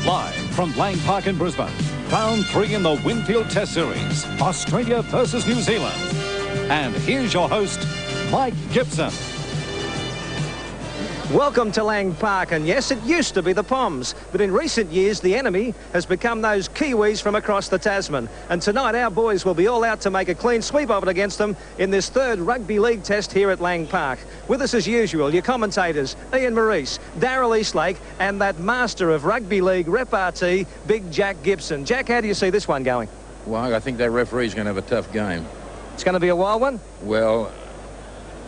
Live from Lang Park in Brisbane. Round 3 in the Winfield Test Series. Australia versus New Zealand. And here's your host, Mike Gibson. Welcome to Lang Park, and yes, it used to be the Poms, but in recent years the enemy has become those Kiwis from across the Tasman. And tonight our boys will be all out to make a clean sweep of it against them in this third rugby league test here at Lang Park. With us as usual, your commentators, Ian Maurice, Darrell Eastlake, and that master of rugby league repartee, Big Jack Gibson. Jack, how do you see this one going? Well, I think that referee's going to have a tough game. It's going to be a wild one? Well,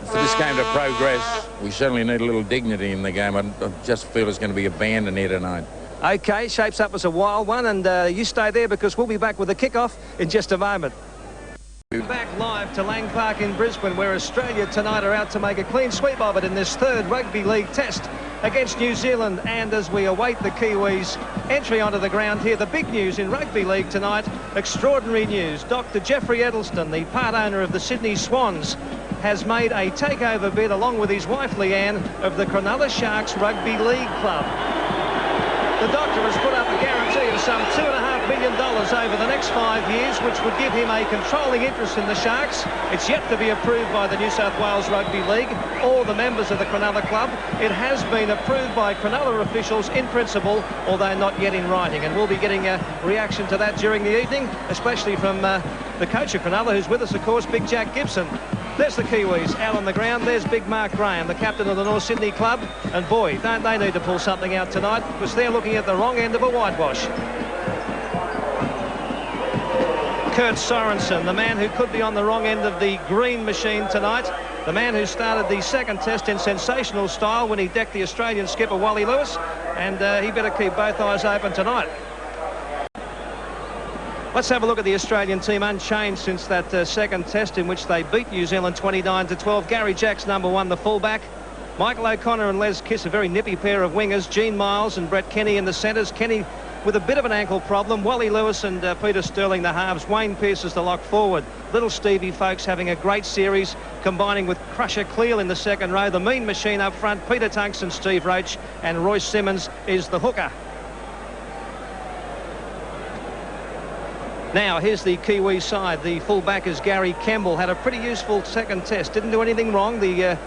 for this game to progress, we certainly need a little dignity in the game. I just feel it's going to be abandoned here tonight. OK, shapes up as a wild one, and you stay there because we'll be back with the kick-off in just a moment. Back live to Lang Park in Brisbane, where Australia tonight are out to make a clean sweep of it in this third rugby league test against New Zealand. And as we await the Kiwis' entry onto the ground here, the big news in rugby league tonight, extraordinary news. Dr. Jeffrey Edelston, the part owner of the Sydney Swans, has made a takeover bid along with his wife Leanne of the Cronulla Sharks Rugby League Club. The doctor has put up a guarantee of some $2.5 million over the next 5 years, which would give him a controlling interest in the Sharks. It's yet to be approved by the New South Wales Rugby League or the members of the Cronulla Club. It has been approved by Cronulla officials in principle, although not yet in writing. And we'll be getting a reaction to that during the evening, especially from the coach of Cronulla, who's with us, of course, Big Jack Gibson. There's the Kiwis out on the ground. There's Big Mark Graham, the captain of the North Sydney club. And boy, don't they need to pull something out tonight, because they're looking at the wrong end of a whitewash. Kurt Sorensen, the man who could be on the wrong end of the green machine tonight. The man who started the second test in sensational style when he decked the Australian skipper Wally Lewis. And he better keep both eyes open tonight. Let's have a look at the Australian team, unchanged since that second test in which they beat New Zealand 29-12. Garry Jack's number 1, the fullback. Michael O'Connor and Les Kiss, a very nippy pair of wingers. Gene Miles and Brett Kenny in the centres. Kenny with a bit of an ankle problem. Wally Lewis and Peter Sterling, the halves. Wayne Pearce is the lock forward. Little Stevie Folks having a great series, combining with Crusher CLEAL in the second row. The mean machine up front, Peter Tunks and Steve Roach. And Royce Simmons is the hooker. Now, here's the Kiwi side. The fullback is Garry Kemble. Had a pretty useful second test. Didn't do anything wrong. The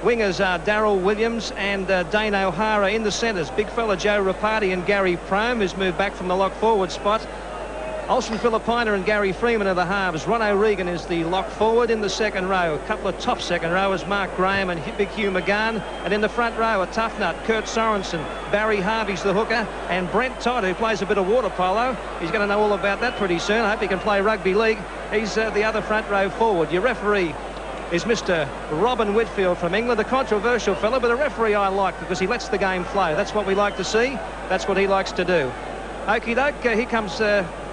wingers are Darrell Williams and Dane O'Hara in the centres. Big fella Joe ROPATI and Gary PROHM, who's moved back from the lock forward spot. Olsen FILIPAINA and Gary FREEMAN are the halves. Ron O'Regan is the lock forward in the second row. A couple of top second rowers, Mark Graham and Big Hugh McGAHAN. And in the front row, a tough nut, Kurt Sorensen. Barry Harvey's the hooker. And Brent Todd, who plays a bit of water polo. He's going to know all about that pretty soon. I hope he can play rugby league. He's the other front row forward. Your referee is Mr. Robin Whitfield from England, a controversial fellow, but a referee I like because he lets the game flow. That's what we like to see. That's what he likes to do. Okie doke, here comes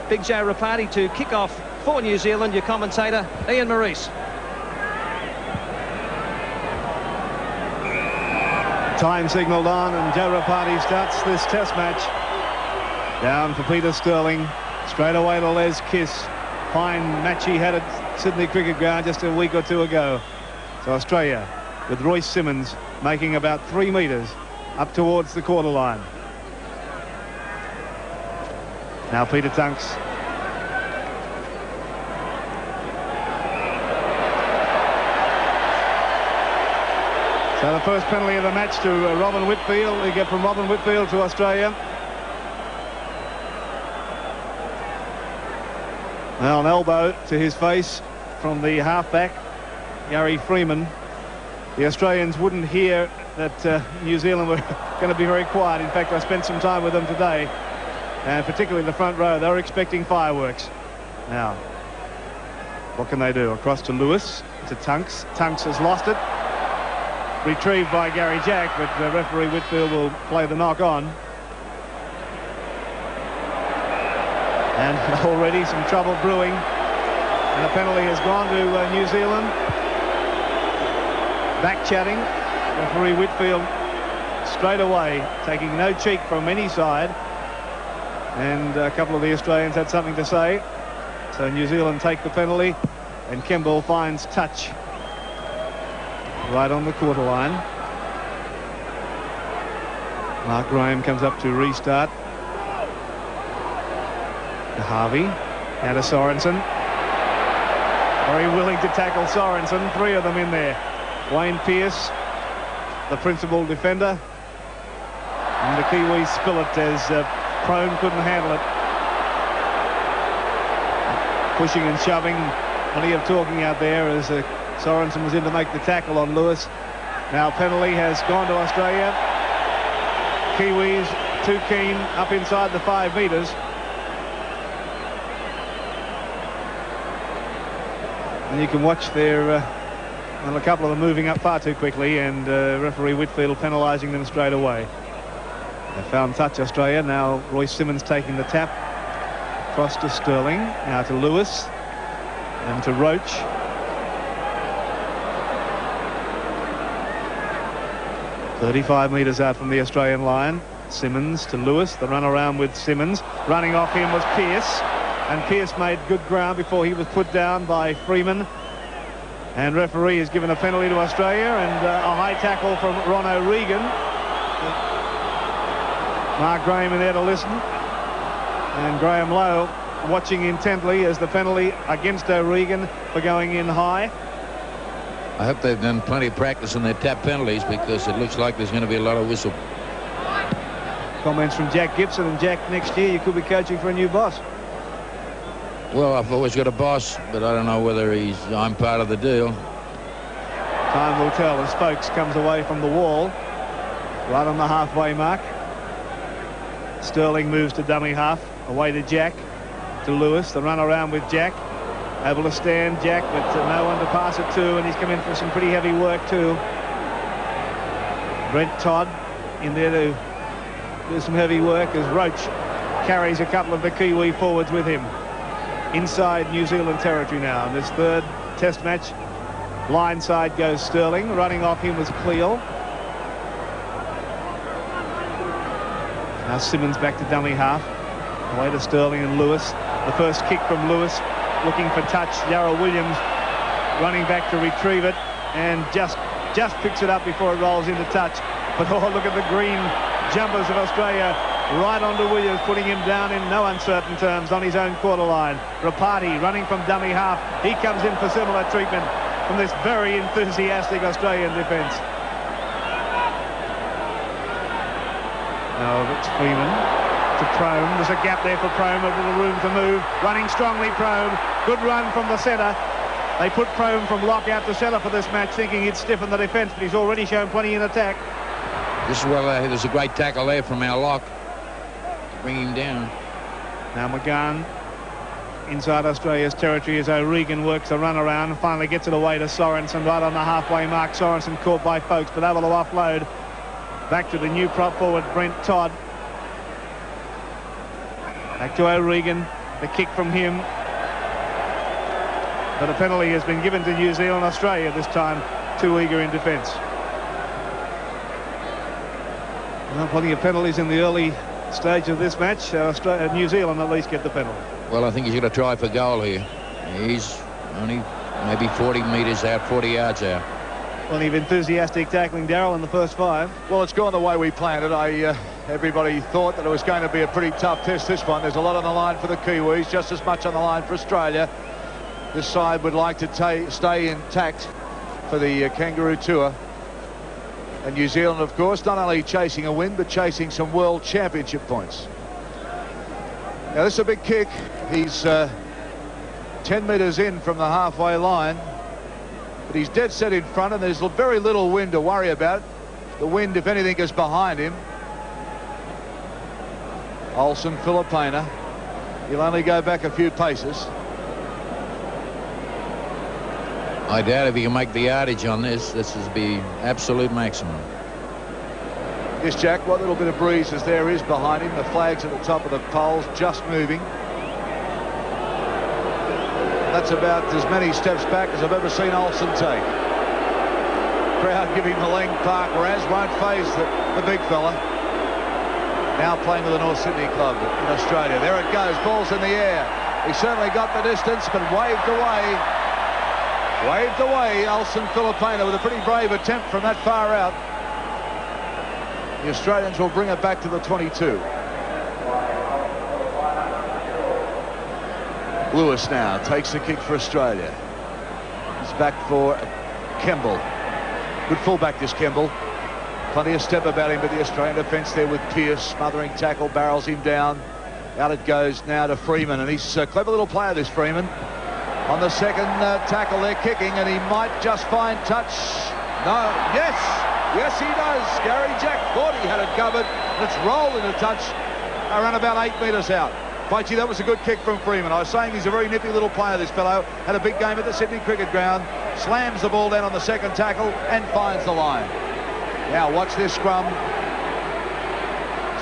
Big Joe ROPATI to kick off for New Zealand. Your commentator, Ian Maurice. Time signalled on, and Joe ROPATI starts this test match. Down for Peter Sterling. Straight away to Les Kiss. Fine match he had at Sydney Cricket Ground just a week or two ago. So Australia, with Royce Simmons making about 3 metres up towards the quarter line. Now Peter Tunks. So the first penalty of the match to Robin Whitfield. We get from Robin Whitfield to Australia. Now an elbow to his face from the halfback, Garry FREEMAN. The Australians wouldn't hear that New Zealand were going to be very quiet. In fact, I spent some time with them today. And particularly the front row, they were expecting fireworks. Now, what can they do? Across to Lewis, to Tunks. Tunks has lost it. Retrieved by Garry Jack, but the referee Whitfield will play the knock on. And already some trouble brewing. And a penalty has gone to New Zealand. Back chatting. Referee Whitfield straight away, taking no cheek from any side. And a couple of the Australians had something to say. So New Zealand take the penalty, and KEMBLE finds touch right on the quarter line. Mark Graham comes up to restart. to Harvey. Now to Sorensen. Very willing to tackle Sorensen. 3 of them in there. Wayne Pearce, the principal defender. And the Kiwis spill it as PROHM couldn't handle it. Pushing and shoving. Plenty of talking out there as Sorensen was in to make the tackle on Lewis. Now penalty has gone to Australia. Kiwis too keen up inside the 5 metres. And you can watch there, well, a couple of them moving up far too quickly, and referee Whitfield penalising them straight away. They found touch, Australia. Now Royce SIMMONS taking the tap. Across to Sterling. Now to Lewis. And to ROACH. "35 metres out from the Australian line. SIMMONS to Lewis. The run around with SIMMONS. Running off him was Pearce. And Pearce made good ground before he was put down by Freeman. And referee has given a penalty to Australia, and a high tackle from Ron O'Regan. Mark Graham in there to listen. And Graham Lowe watching intently as the penalty against O'Regan for going in high. I hope they've done plenty of practice on their tap penalties, because it looks like there's going to be a lot of whistle. Comments from Jack Gibson. And Jack, next year you could be coaching for a new boss. Well, I've always got a boss, but I don't know whether I'm part of the deal. Time will tell as Spokes comes away from the wall. Right on the halfway mark. Sterling moves to dummy half. Away to Jack. To Lewis. The run around with Jack. Able to stand Jack, but no one to pass it to, and he's come in for some pretty heavy work too. Brent Todd in there to do some heavy work as Roach carries a couple of the Kiwi forwards with him. Inside New Zealand territory now in this 3rd test match. Line side goes Sterling. Running off him was CLEAL. Now SIMMONS back to dummy half. Away to Sterling and Lewis. The first kick from Lewis. Looking for touch. Darrell Williams running back to retrieve it, and just picks it up before it rolls into touch. But oh, look at the green jumpers of Australia. Right onto Williams, putting him down in no uncertain terms on his own quarter line. ROPATI running from dummy half. He comes in for similar treatment from this very enthusiastic Australian defence. Now it's Freeman to PROHM. There's a gap there for PROHM, a little room to move. Running strongly, PROHM. Good run from the centre. They put PROHM from lock out to centre for this match, thinking he'd stiffen the defence, but he's already shown plenty in attack. This is well, there's a great tackle there from our lock. Bring him down. Now McGAHAN inside Australia's territory as O'Regan works the run around and finally gets it away to Sorensen right on the halfway mark. Sorensen caught by Folks, but able to offload back to the new prop forward Brent Todd. Back to O'Regan. The kick from him. But a penalty has been given to New Zealand. Australia this time too eager in defence. Well, plenty of penalties in the early stage of this match. New Zealand at least get the penalty. Well, I think he's going to try for goal here. He's only maybe 40 metres out, 40 yards out. Plenty of enthusiastic tackling, Darrell, in the first 5. Well, it's gone the way we planned it. Everybody thought that it was going to be a pretty tough test, this one. There's a lot on the line for the Kiwis, just as much on the line for Australia. This side would like to stay intact for the Kangaroo Tour. And New Zealand, of course, not only chasing a win, but chasing some World Championship points. Now, this is a big kick. He's 10 metres in from the halfway line. But he's dead set in front, and there's very little wind to worry about. The wind, if anything, is behind him. Olsen, FILIPAINA. He'll only go back a few paces. I doubt if he can make the yardage on this. This is be absolute maximum. Yes, Jack, what little bit of breeze there is behind him. The flag's at the top of the poles, just moving. That's about as many steps back as I've ever seen Olsen take. Crowd giving the Lang Park Raz, won't faze the big fella. Now playing with the North Sydney club in Australia. There it goes, ball's in the air. He certainly got the distance, but waved away. Waved away, Olsen FILIPAINA with a pretty brave attempt from that far out. The Australians will bring it back to the 22. Lewis now takes the kick for Australia. He's back for KEMBLE. Good fullback, this KEMBLE. Plenty of step about him, but the Australian defence there with Pearce, smothering tackle, barrels him down. Out it goes now to Freeman, and he's a clever little player, this Freeman. On the second tackle, they're kicking, and he might just find touch. No, yes he does. Garry Jack thought he had it covered, and it's rolled into touch around about 8 metres out. By gee, that was a good kick from Freeman. I was saying he's a very nippy little player, this fellow. Had a big game at the Sydney Cricket Ground. Slams the ball down on the second tackle and finds the line. Now watch this scrum.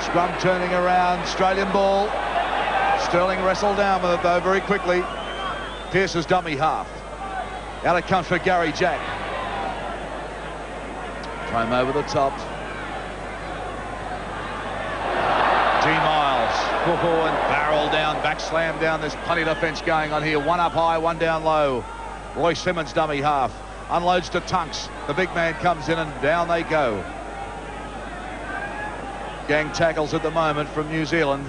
Scrum turning around. Australian ball. Sterling wrestled down with it, though, very quickly. Pearce's dummy half. Out it comes for Garry Jack. Home over the top. And barrel down, back slam down. There's plenty of defence going on here. One up high, one down low. Royce Simmons dummy half. Unloads to Tunks. The big man comes in and down they go. Gang tackles at the moment from New Zealand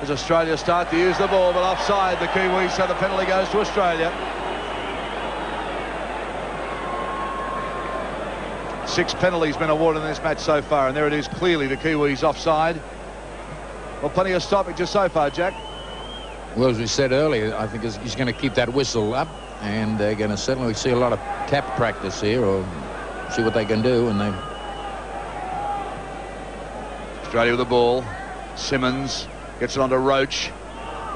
as Australia start to use the ball, but offside the Kiwis, so the penalty goes to Australia. 6 penalties been awarded in this match so far, and there it is, clearly the Kiwis offside. Well, plenty of stoppages so far, Jack. Well, as we said earlier, I think he's going to keep that whistle up, and they're going to certainly see a lot of tap practice here, or see what they can do. And they Australia with the ball. Simmons gets it onto Roach.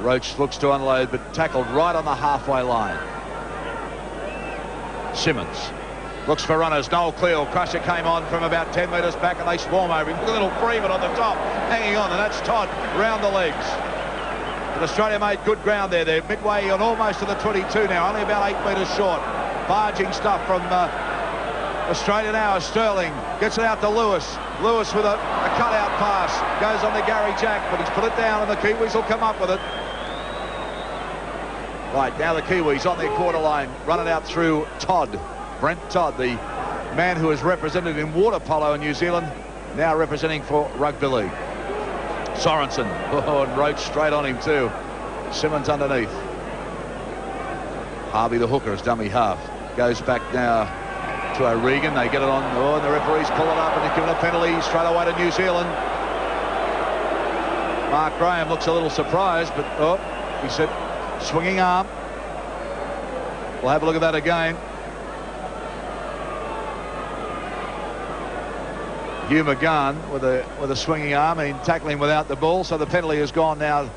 Roach looks to unload, but tackled right on the halfway line. Simmons looks for runners. Noel CLEAL. Crusher came on from about 10 metres back, and they swarm over him. Look at little Freeman on the top, hanging on, and that's TODD round the legs. But Australia made good ground there. They're midway on almost to the 22 now, only about 8 metres short. Barging stuff from Australia now as Sterling gets it out to Lewis. Lewis with a cut-out pass. Goes on to Garry Jack, but he's put it down, and the Kiwis will come up with it. Right, now the Kiwis on their quarter line, run it out through TODD. Brent TODD, the man who is represented in water polo in New Zealand, now representing for rugby league. Sorensen, and Roach straight on him too. Simmons underneath. HARVEY, the hooker, is dummy half. Goes back now to O'Regan. They get it on. Oh, and the referees pull it up, and they're giving a penalty straight away to New Zealand. Mark Graham looks a little surprised, but he said swinging arm. We'll have a look at that again. Hugh McGAHAN with a swinging arm and tackling without the ball, so the penalty has gone now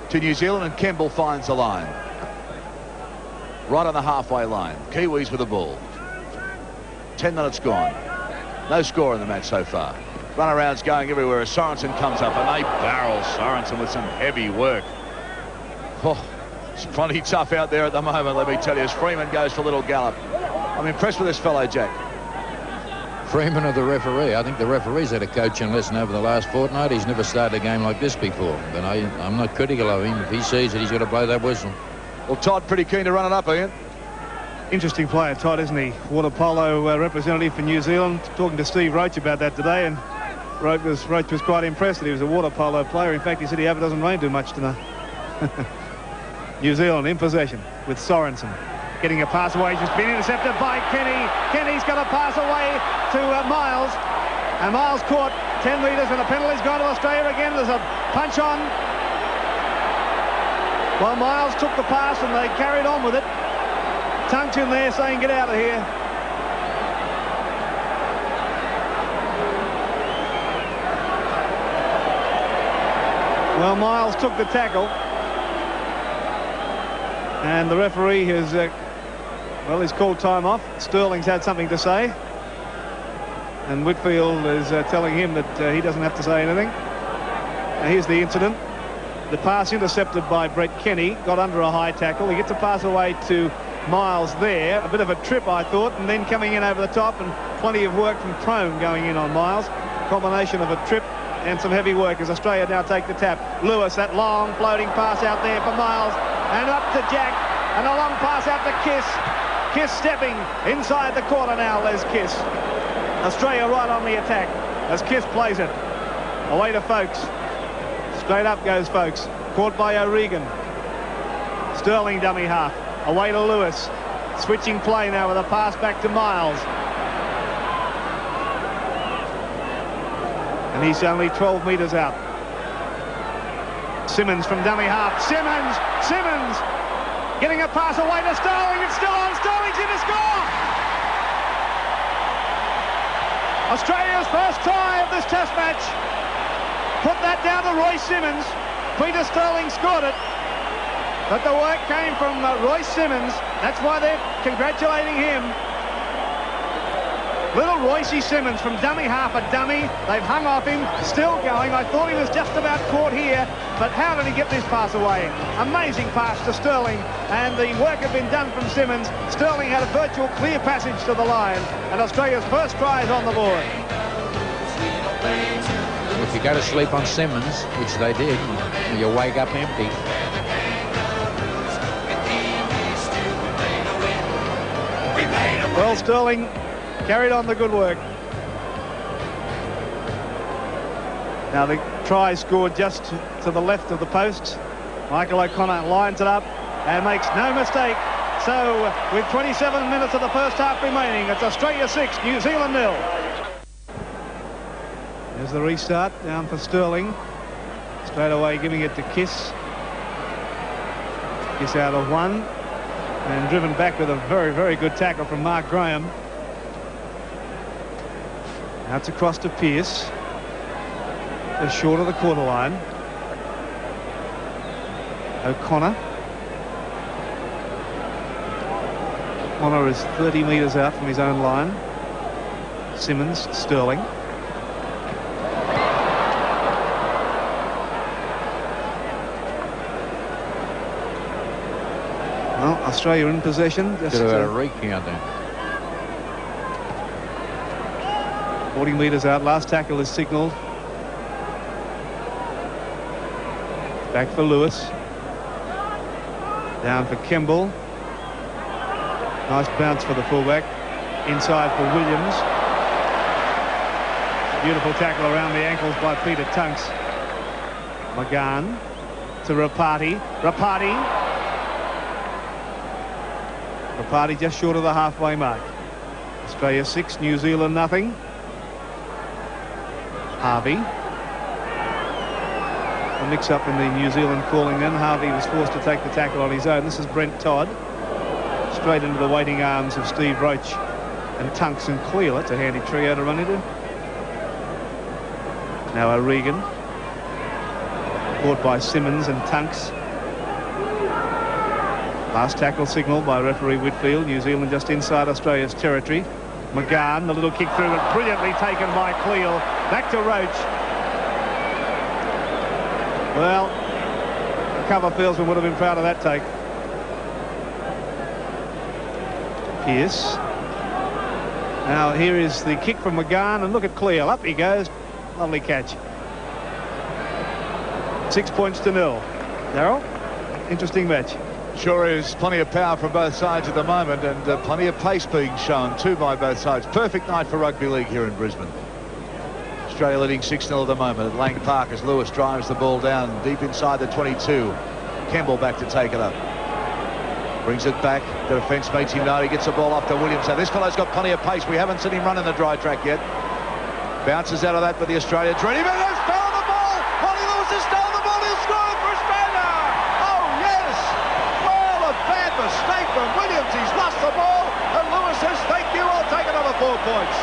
to New Zealand, and KEMBLE finds the line right on the halfway line. Kiwis with the ball. 10 minutes gone. No score in the match so far. Runarounds going everywhere as Sorensen comes up, and they barrel Sorensen with some heavy work. Oh, it's plenty tough out there at the moment, let me tell you, as Freeman goes for a little gallop. I'm impressed with this fellow, Jack. Freeman or the referee? I think the referee's had a coaching lesson over the last fortnight. He's never started a game like this before, but I'm not critical of him. If he sees it, he's got to blow that whistle. Well, TODD pretty keen to run it up, Ian. Interesting player, TODD, isn't he? Water polo representative for New Zealand. Talking to Steve Roach about that today, and Roach was quite impressed that he was a water polo player. In fact, he said he hope it doesn't rain too much tonight. New Zealand in possession with Sorensen. Getting a pass away, just been intercepted by Kenny. Kenny's got a pass away to Miles. And Miles caught 10 metres, and the penalty's gone to Australia again. There's a punch on. Well, Miles took the pass and they carried on with it. Tunks in there saying, get out of here. Well, Miles took the tackle. And the referee has, well, he's called time off. Sterling's had something to say. And Whitfield is telling him that he doesn't have to say anything. Now, here's the incident. The pass intercepted by Brett Kenny, got under a high tackle. He gets a pass away to Miles there. A bit of a trip, I thought, and then coming in over the top, and plenty of work from PROHM going in on Miles. Combination of a trip and some heavy work as Australia now take the tap. Lewis, that long floating pass out there for Miles, and up to Jack, and a long pass out to Kiss. Kiss stepping inside the corner now. There's Kiss. Australia right on the attack as Kiss plays it away to Folkes. Straight up goes Folkes, caught by O'Regan. Sterling dummy half. Away to Lewis. Switching play now with a pass back to Miles. And he's only 12 metres out. Simmons from dummy half. Simmons getting a pass away to Sterling. It's still on. Sterling's in to score. Australia's first try of this test match. Put that down to Royce Simmons. Peter Sterling scored it. But the work came from Royce Simmons. That's why they're congratulating him. Little Royce Simmons from dummy half, a dummy. They've hung off him, still going. I thought he was just about caught here, but how did he get this pass away? Amazing pass to Sterling, and the work had been done from Simmons. Sterling had a virtual clear passage to the line, and Australia's first try is on the board. If you go to sleep on Simmons, which they did, you wake up empty. Well, Sterling carried on the good work. Now the try scored just to the left of the post. Michael O'Connor lines it up and makes no mistake. So with 27 minutes of the first half remaining, it's Australia 6, New Zealand 0. There's the restart down for Sterling. Straight away giving it to Kiss. Kiss out of one. And driven back with a very, very good tackle from Mark Graham. Now it's across to Pearce. Just short of the quarter line. O'Connor. O'Connor is 30 metres out from his own line. Simmons, Sterling. Well, Australia in possession. Just a recount there. 40 metres out. Last tackle is signalled. Back for Lewis. Down for Kemble. Nice bounce for the fullback. Inside for Williams. Beautiful tackle around the ankles by Peter Tunks. McGAHAN to ROPATI. Rapati just short of the halfway mark. Australia 6, New Zealand nothing. Harvey. A mix-up in the New Zealand calling then. Harvey was forced to take the tackle on his own. This is Brent Todd. Straight into the waiting arms of Steve Roach and Tunks and CLEAL. It's a handy trio to run into. Now O'Regan. Caught by Simmons and Tunks. Last tackle signalled by referee Whitfield. New Zealand just inside Australia's territory. McGAHAN, the little kick through, and brilliantly taken by CLEAL. Back to Roach. Well, a cover fieldsman would have been proud of that take. Pearce. Now here is the kick from McGAHAN, and look at CLEAL. Up he goes. Lovely catch. 6 points to 0. Darrell, interesting match. Sure is. Plenty of power from both sides at the moment, and plenty of pace being shown too by both sides. Perfect night for rugby league here in Brisbane. Australia leading 6-0 at the moment at Lang Park as Lewis drives the ball down deep inside the 22. Kemble back to take it up. Brings it back. The defence makes him know. He gets the ball off to Williams. Now this fellow's got plenty of pace. We haven't seen him run in the dry track yet. Bounces out of that, but the Australians ready. But they've stolen the ball. Wally Lewis has stolen the ball. He'll score it for Australia. Oh yes. Well, a bad mistake from Williams. He's lost the ball, and Lewis says, "Thank you. I'll take another 4 points."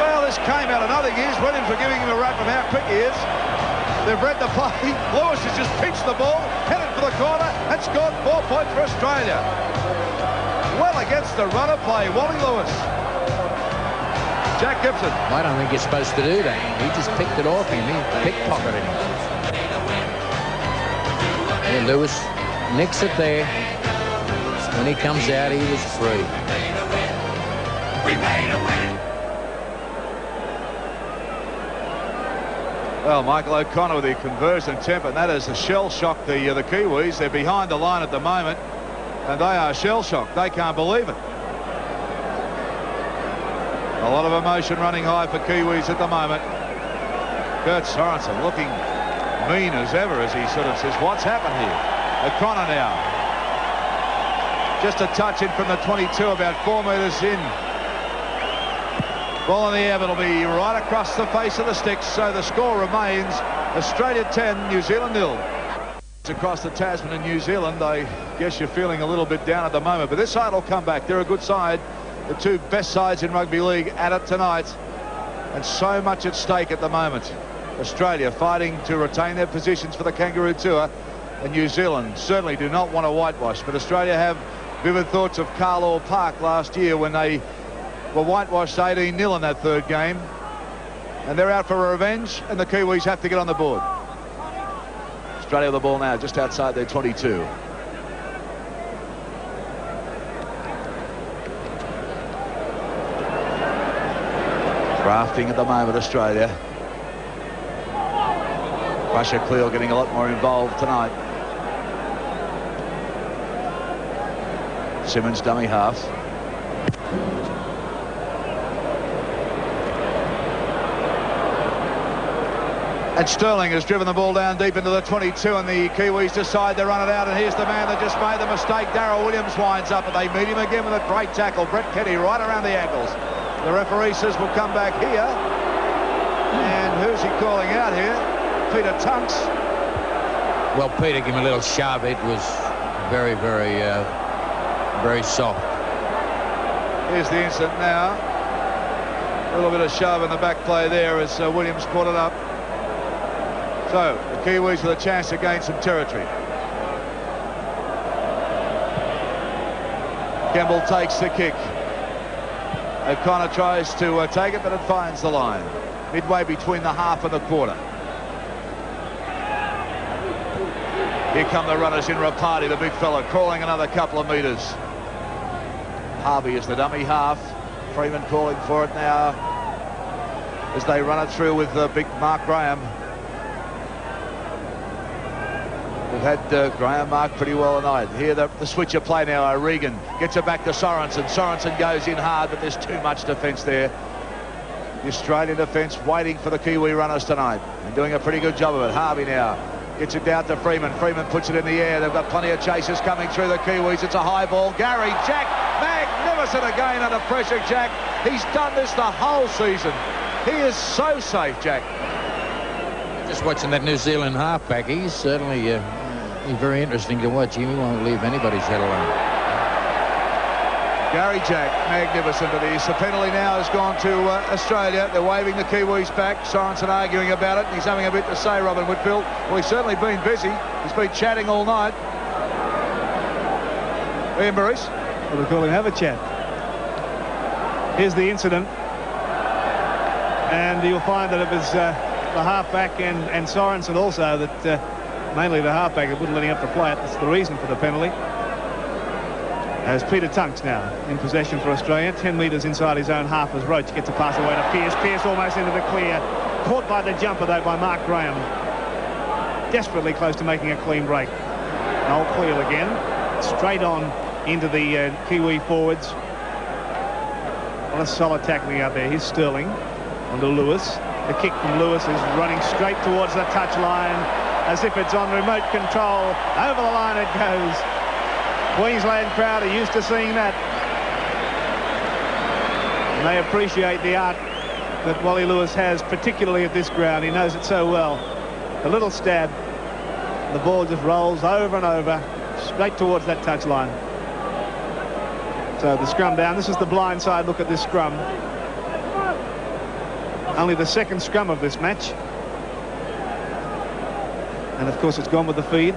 Well, this came out in other years. Williams were giving him a rap from how quick he is. They've read the play. Lewis has just pinched the ball, headed for the corner, and scored 4 points for Australia. Well against the runner play, Wally Lewis. Jack Gibson. I don't think you're supposed to do that. He just picked it off him. He pickpocketed him. Yeah, Lewis nicks it there. When he comes out, he was free. Well, Michael O'Connor with the conversion temper, and that is a shell shock. The Kiwis, they're behind the line at the moment, and they are shell shocked. They can't believe it. A lot of emotion running high for Kiwis at the moment. Kurt Sorensen looking mean as ever as he sort of says, what's happened here? O'Connor now. Just a touch in from the 22, about 4 metres in. Ball in the air, but it'll be right across the face of the sticks. So the score remains Australia 10, New Zealand 0. Across the Tasman and New Zealand, I guess you're feeling a little bit down at the moment, but this side will come back. They're a good side. The two best sides in rugby league at it tonight, and so much at stake at the moment. Australia fighting to retain their positions for the Kangaroo Tour, and New Zealand certainly do not want to whitewash, but Australia have vivid thoughts of Carlisle Park last year when they were whitewashed 18-0 in that third game, and they're out for revenge, and the Kiwis have to get on the board. Australia with the ball now just outside their 22. Drafting at the moment, Australia. Russia CLEAL getting a lot more involved tonight. SIMMONS dummy half. And Sterling has driven the ball down deep into the 22, and the Kiwis decide to run it out. And here's the man that just made the mistake. Darrell Williams winds up, and they meet him again with a great tackle. Brent right around the ankles. The referee says we'll come back here. And who's he calling out here? Peter Tunks. Well, Peter gave him a little shove. It was very, very, very soft. Here's the incident now. A little bit of shove in the back play there as Williams caught it up. So the Kiwis with a chance to gain some territory. Kemble takes the kick. O'Connor tries to take it, but it finds the line. Midway between the half and the quarter. Here come the runners in ROPATI, the big fella, crawling another couple of metres. HARVEY is the dummy half. Freeman calling for it now as they run it through with big Mark Graham. We've had Graham mark pretty well tonight. Here the switcher play now. Regan gets it back to Sorensen. Sorensen goes in hard, but there's too much defence there. The Australian defence waiting for the Kiwi runners tonight and doing a pretty good job of it. HARVEY now gets it down to Freeman. Freeman puts it in the air. They've got plenty of chasers coming through the Kiwis. It's a high ball. Garry, Jack, magnificent again under pressure, Jack. He's done this the whole season. He is so safe, Jack. Just watching that New Zealand halfback, he's certainly he's very interesting to watch. He won't leave anybody's head alone. Garry Jack, magnificent it is. The penalty now has gone to Australia. They're waving the Kiwis back. Sorensen arguing about it. He's having a bit to say, Robin Whitfield. Well, he's certainly been busy. He's been chatting all night. Ian Maurice. Well, they call him have a chat. Here's the incident. And you'll find that it was the halfback and Sorensen also that mainly the halfback wouldn't let him up to play it. That's the reason for the penalty. As Peter Tunks now in possession for Australia, 10 metres inside his own half as Roach gets a pass away to Pearce. Pearce almost into the clear. Caught by the jumper though by Mark Graham. Desperately close to making a clean break. Noel CLEAL again. Straight on into the Kiwi forwards. What a solid tackling out there. Here's Sterling onto Lewis. The kick from Lewis is running straight towards the touchline as if it's on remote control. Over the line it goes. Queensland crowd are used to seeing that. And they appreciate the art that Wally Lewis has, particularly at this ground. He knows it so well. A little stab. The ball just rolls over and over, straight towards that touchline. So the scrum down. This is the blind side look at this scrum. Only the second scrum of this match. And of course it's gone with the feed.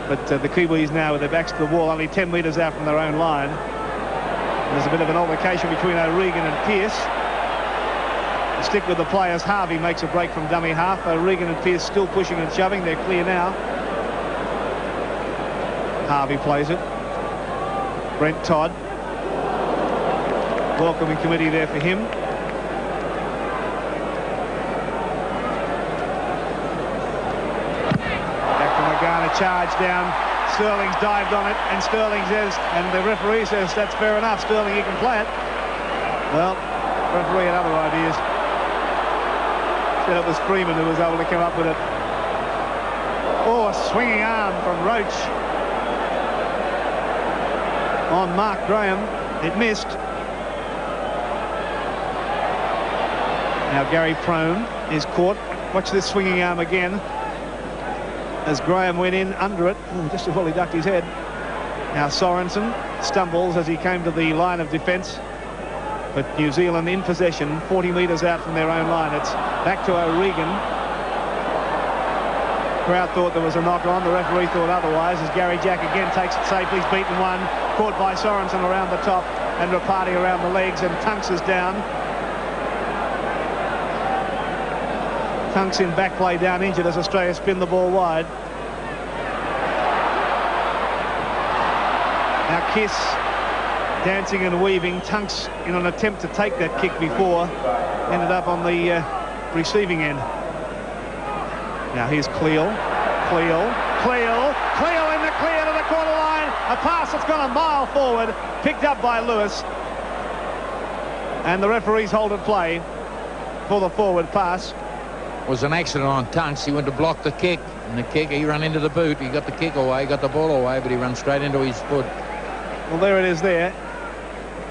But the Kiwis now with their backs to the wall, only 10 metres out from their own line. And there's a bit of an altercation between O'Regan and Pearce. Stick with the players. HARVEY makes a break from dummy half. O'Regan and Pearce still pushing and shoving. They're clear now. HARVEY plays it. Brent Todd. Welcoming committee there for him. McGAHAN a charge down. Sterling's dived on it, and Sterling says, and the referee says, that's fair enough, Sterling, you can play it. Well, the referee had other ideas. Said it was Freeman who was able to come up with it. Oh, a swinging arm from Roach on Mark Graham. It missed. Now Garry PROHM is caught. Watch this swinging arm again as Graham went in under it. Ooh, just as well he ducked his head. Now Sorensen stumbles as he came to the line of defence. But New Zealand in possession, 40 metres out from their own line. It's back to O'Regan. Crowd thought there was a knock on. The referee thought otherwise as Garry Jack again takes it safely. He's beaten one. Caught by Sorensen around the top and ROPATI around the legs, and Tunks is down. Tunks in back play down injured as Australia spin the ball wide. Now Kiss dancing and weaving. Tunks in an attempt to take that kick before ended up on the receiving end. Now here's CLEAL in the clear to the corner line. A pass that's gone a mile forward, picked up by Lewis. And the referees hold at play for the forward pass. It was an accident on Tunks. He went to block the kick, and the kick, he ran into the boot. He got the kick away, got the ball away, but he ran straight into his foot. Well, there it is there.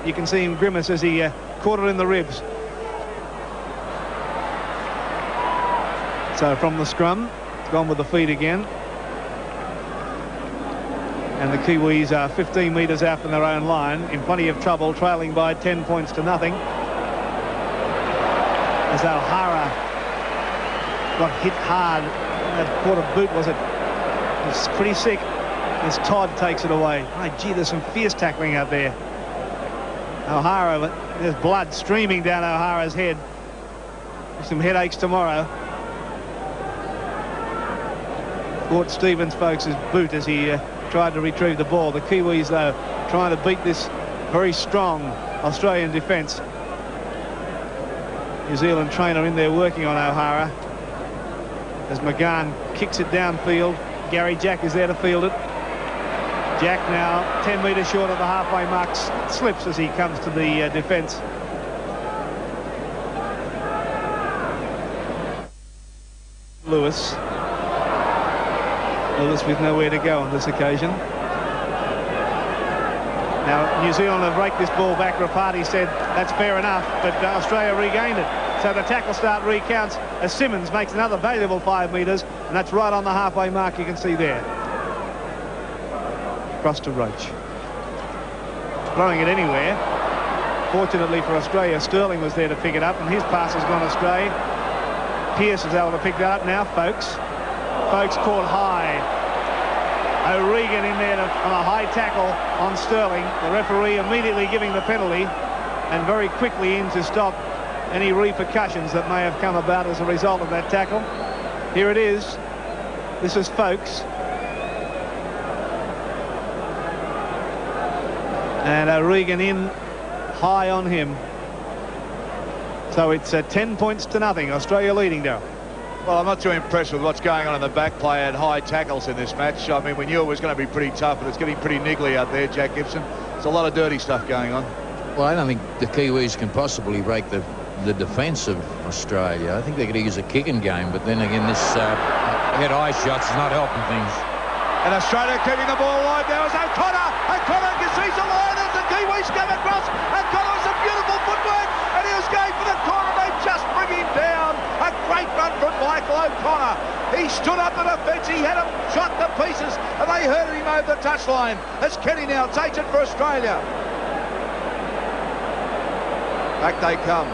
You can see him grimace as he caught it in the ribs. So from the scrum, it's gone with the feet again. And the Kiwis are 15 metres out from their own line, in plenty of trouble, trailing by 10 points to nothing. As O'Hara got hit hard. That quarter boot, was it? It's pretty sick. As TODD takes it away. Oh, gee, there's some fierce tackling out there. O'Hara, there's blood streaming down O'Hara's head. Some headaches tomorrow. Caught Stevens folks' boot as he tried to retrieve the ball. The Kiwis, though, trying to beat this very strong Australian defence. New Zealand trainer in there working on O'Hara as McGAHAN kicks it downfield. Garry Jack is there to field it. Jack now 10 metres short of the halfway mark, slips as he comes to the defence. Lewis with nowhere to go on this occasion. Now New Zealand have raked this ball back. ROPATI said that's fair enough, but Australia regained it. So the tackle start recounts as SIMMONS makes another valuable 5 metres, and that's right on the halfway mark, you can see there. Across to Roach. Throwing it anywhere. Fortunately for Australia, Sterling was there to pick it up, and his pass has gone astray. Pearce is able to pick that up now. Folks caught high. O'Regan in there on a high tackle on Sterling. The referee immediately giving the penalty and very quickly in to stop any repercussions that may have come about as a result of that tackle. Here it is. This is Folks. And O'Regan in high on him. So it's 10 points to nothing. Australia leading, Darrell. Well, I'm not too impressed with what's going on in the back play and high tackles in this match. I mean, we knew it was going to be pretty tough, but it's getting pretty niggly out there, Jack Gibson. There's a lot of dirty stuff going on. Well, I don't think the Kiwis can possibly break the defence of Australia. I think they're going to use a kicking game, but then again, this head-eye shots is not helping things. And Australia keeping the ball alive now as O'Connor sees the line as the Kiwis come across. O'Connor's a beautiful footwork, and he was going for the corner. They just bring him down. A great run from Michael O'Connor. He stood up in defence. He had him shot to pieces, and they herded him over the touchline as Kenny now takes it for Australia. Back they come.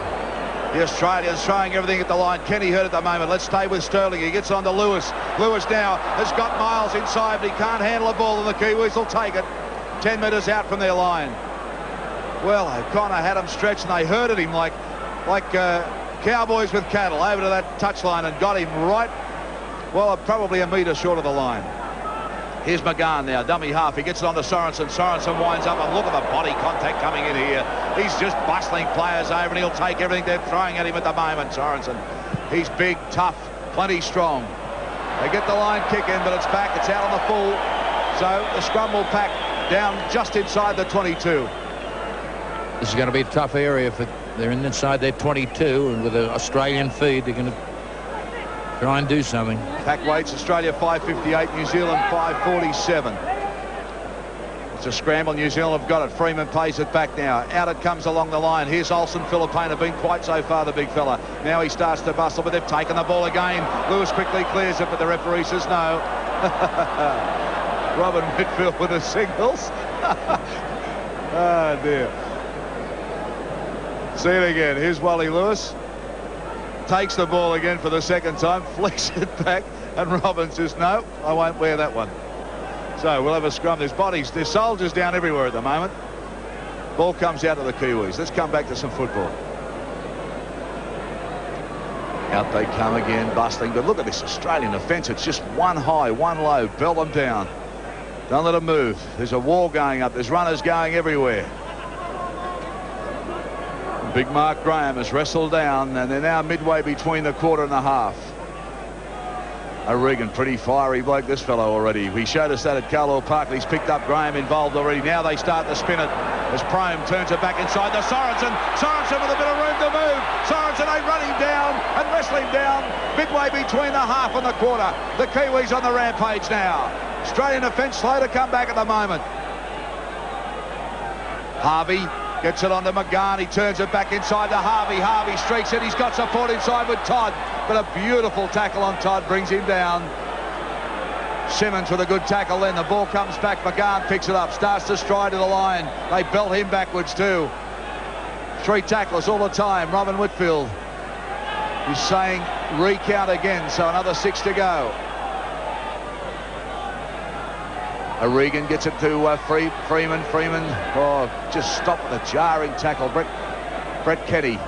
The Australians throwing everything at the line. Kenny hurt at the moment. Let's stay with Sterling. He gets on to Lewis. Lewis now has got Miles inside, but he can't handle the ball, and the Kiwis will take it. 10 metres out from their line. Well, O'Connor had him stretched, and they herded him like cowboys with cattle over to that touchline and got him right, well, probably a metre short of the line. Here's McGAHAN now, dummy half. He gets it on to Sorensen. Sorensen winds up, and look at the body contact coming in here. He's just bustling players over, and he'll take everything they're throwing at him at the moment, Sorensen. He's big, tough, plenty strong. They get the line kick in, but it's back. It's out on the full. So the scrum will pack down just inside the 22. This is going to be a tough area for they're inside their 22, and with an Australian feed, they're going to Try and do something. Pack weights, Australia 558, New Zealand 547. It's a scramble. New Zealand have got it. Freeman pays it back now. Out it comes along the line. Here's Olsen. FILIPAINA been quite so far, the big fella. Now he starts to bustle, but they've taken the ball again. Lewis quickly clears it, but the referee says no. Robin Whitfield with the signals. Oh, dear. See it again. Here's Wally Lewis. Takes the ball again for the second time, flicks it back, and Robin says, no, I won't wear that one. So we'll have a scrum. There's soldiers down everywhere at the moment. Ball comes out to the Kiwis. Let's come back to some football. Out they come again, bustling. But look at this Australian offence. It's just one high, one low. Belt them down. Don't let them move. There's a wall going up. There's runners going everywhere. Big Mark Graham has wrestled down, and they're now midway between the quarter and the half. O'Regan, pretty fiery bloke, this fellow already. He showed us that at Carlisle Park. He's picked up Graham involved already. Now they start to spin it as PROHM turns it back inside to Sorensen. Sorensen with a bit of room to move. Sorensen ain't running down and wrestling down midway between the half and the quarter. The Kiwis on the rampage now. Australian offence slow to come back at the moment. Harvey gets it on to McGAHAN. He turns it back inside to Harvey. Harvey streaks it. He's got support inside with Todd. But a beautiful tackle on Todd brings him down. SIMMONS with a good tackle then. The ball comes back. McGAHAN picks it up. Starts to stride to the line. They belt him backwards too. 3 tacklers all the time. Robin Whitfield is saying recount again. So another 6 to go. O'Regan gets it to Freeman. Freeman, oh, just stopped with a jarring tackle. Brett Ketty.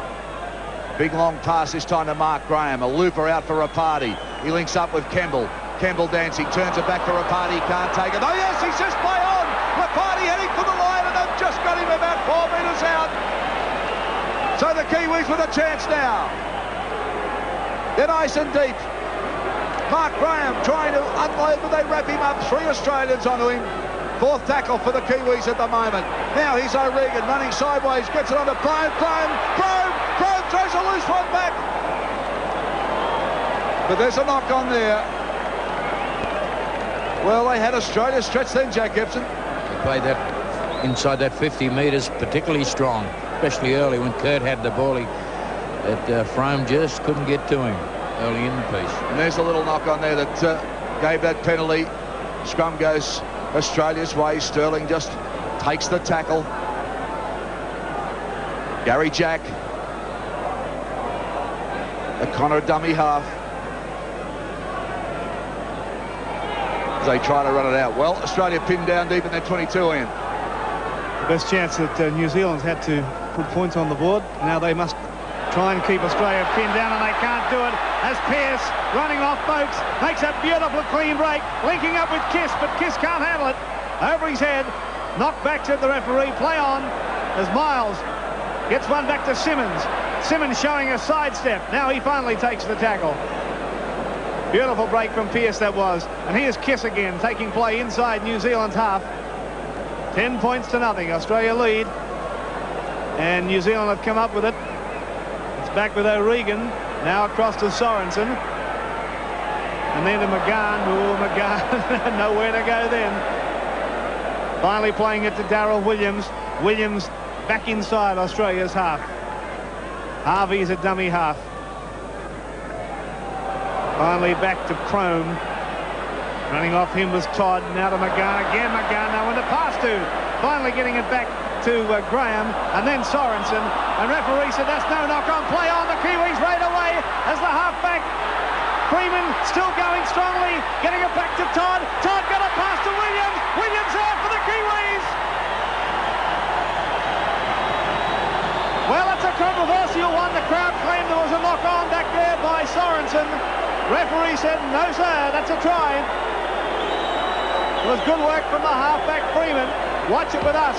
Big long pass this time to Mark Graham. A looper out for ROPATI. He links up with KEMBLE. KEMBLE dancing, turns it back for ROPATI. Can't take it. Oh, yes, he says play on. ROPATI heading for the line, and they've just got him about 4 metres out. So the Kiwis with a chance now. They're nice and deep. Mark Graham trying to unload, but they wrap him up. 3 Australians onto him. 4th tackle for the Kiwis at the moment. Now here's O'Regan running sideways, gets it onto PROHM. PROHM throws a loose one back. But there's a knock on there. Well, they had Australia stretch then, Jack Gibson. They played that inside that 50 metres particularly strong, especially early when Kurt had the ball. PROHM just couldn't get to him early in the piece. And there's a little knock on there that gave that penalty. Scrum goes Australia's way. Sterling just takes the tackle. Garry Jack. A Connor dummy half. As they try to run it out. Well, Australia pinned down deep in their 22 end. The best chance that New Zealand's had to put points on the board. Now they must try and keep Australia pinned down, and they can't do it as Pearce, running off boats, makes a beautiful clean break, linking up with Kiss, but Kiss can't handle it. Over his head, knocked back to the referee, play on, as Miles gets one back to SIMMONS. SIMMONS showing a sidestep. Now he finally takes the tackle. Beautiful break from Pearce that was. And here's Kiss again, taking play inside New Zealand's half. 10 points to nothing. Australia lead. And New Zealand have come up with it. Back with O'Regan, now across to Sorensen, and then to McGAHAN. Oh, McGAHAN, nowhere to go then. Finally playing it to Darrell Williams. Williams back inside Australia's half. Harvey's a dummy half. Finally back to PROHM. Running off him was Todd, now to McGAHAN again. McGAHAN, no one to pass to. Finally getting it back to Graham, and then Sorensen, and referee said that's no knock on. Play on, the Kiwis right away as the halfback Freeman still going strongly, getting it back to Todd. Todd got a pass to Williams. Williams there for the Kiwis. Well, it's a controversial one. The crowd claimed there was a knock on back there by Sorensen. Referee said no sir, that's a try. It was good work from the halfback Freeman. Watch it with us.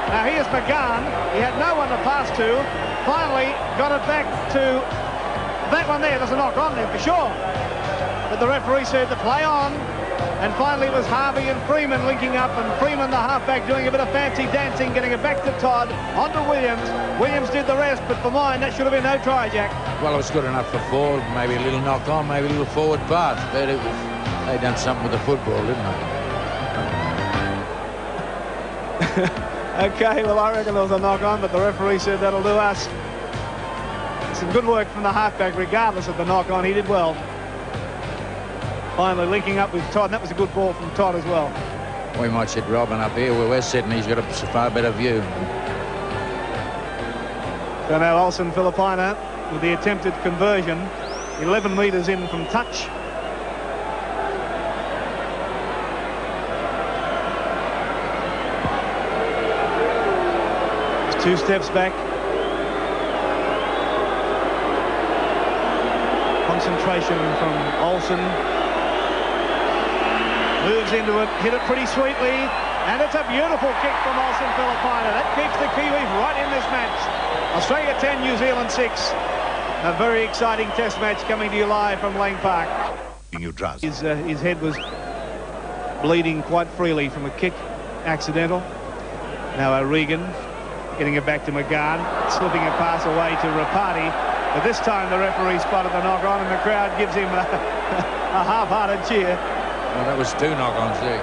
Now here's McGAHAN. He had no one to pass to. Finally got it back to that one there. There's a knock on there for sure. But the referee said to play on. And finally it was Harvey and Freeman linking up, and Freeman, the halfback, doing a bit of fancy dancing, getting it back to Todd, onto Williams. Williams did the rest, but for mine, that should have been no try, Jack. Well, it was good enough for forward, maybe a little knock on, maybe a little forward pass, but it was, they done something with the football, didn't they? Okay, well, I reckon there was a knock on, but the referee said that'll do us. Some good work from the halfback, regardless of the knock on. He did well. Finally linking up with Todd, and that was a good ball from Todd as well. We might sit Robin up here where we're sitting. He's got a far better view. So now Olsen, FILIPAINA with the attempted conversion. 11 metres in from touch. It's 2 steps back. Concentration from Olsen. Moves into it, hit it pretty sweetly, and it's a beautiful kick from Olsen FILIPAINA. That keeps the Kiwis right in this match. Australia 10, New Zealand 6. A very exciting test match coming to you live from Lang Park. His head was bleeding quite freely from a kick, accidental. Now O'Regan getting it back to McGAHAN, slipping a pass away to ROPATI. But this time the referee spotted the knock on, and the crowd gives him a half-hearted cheer. Well, that was 2 knock-ons there.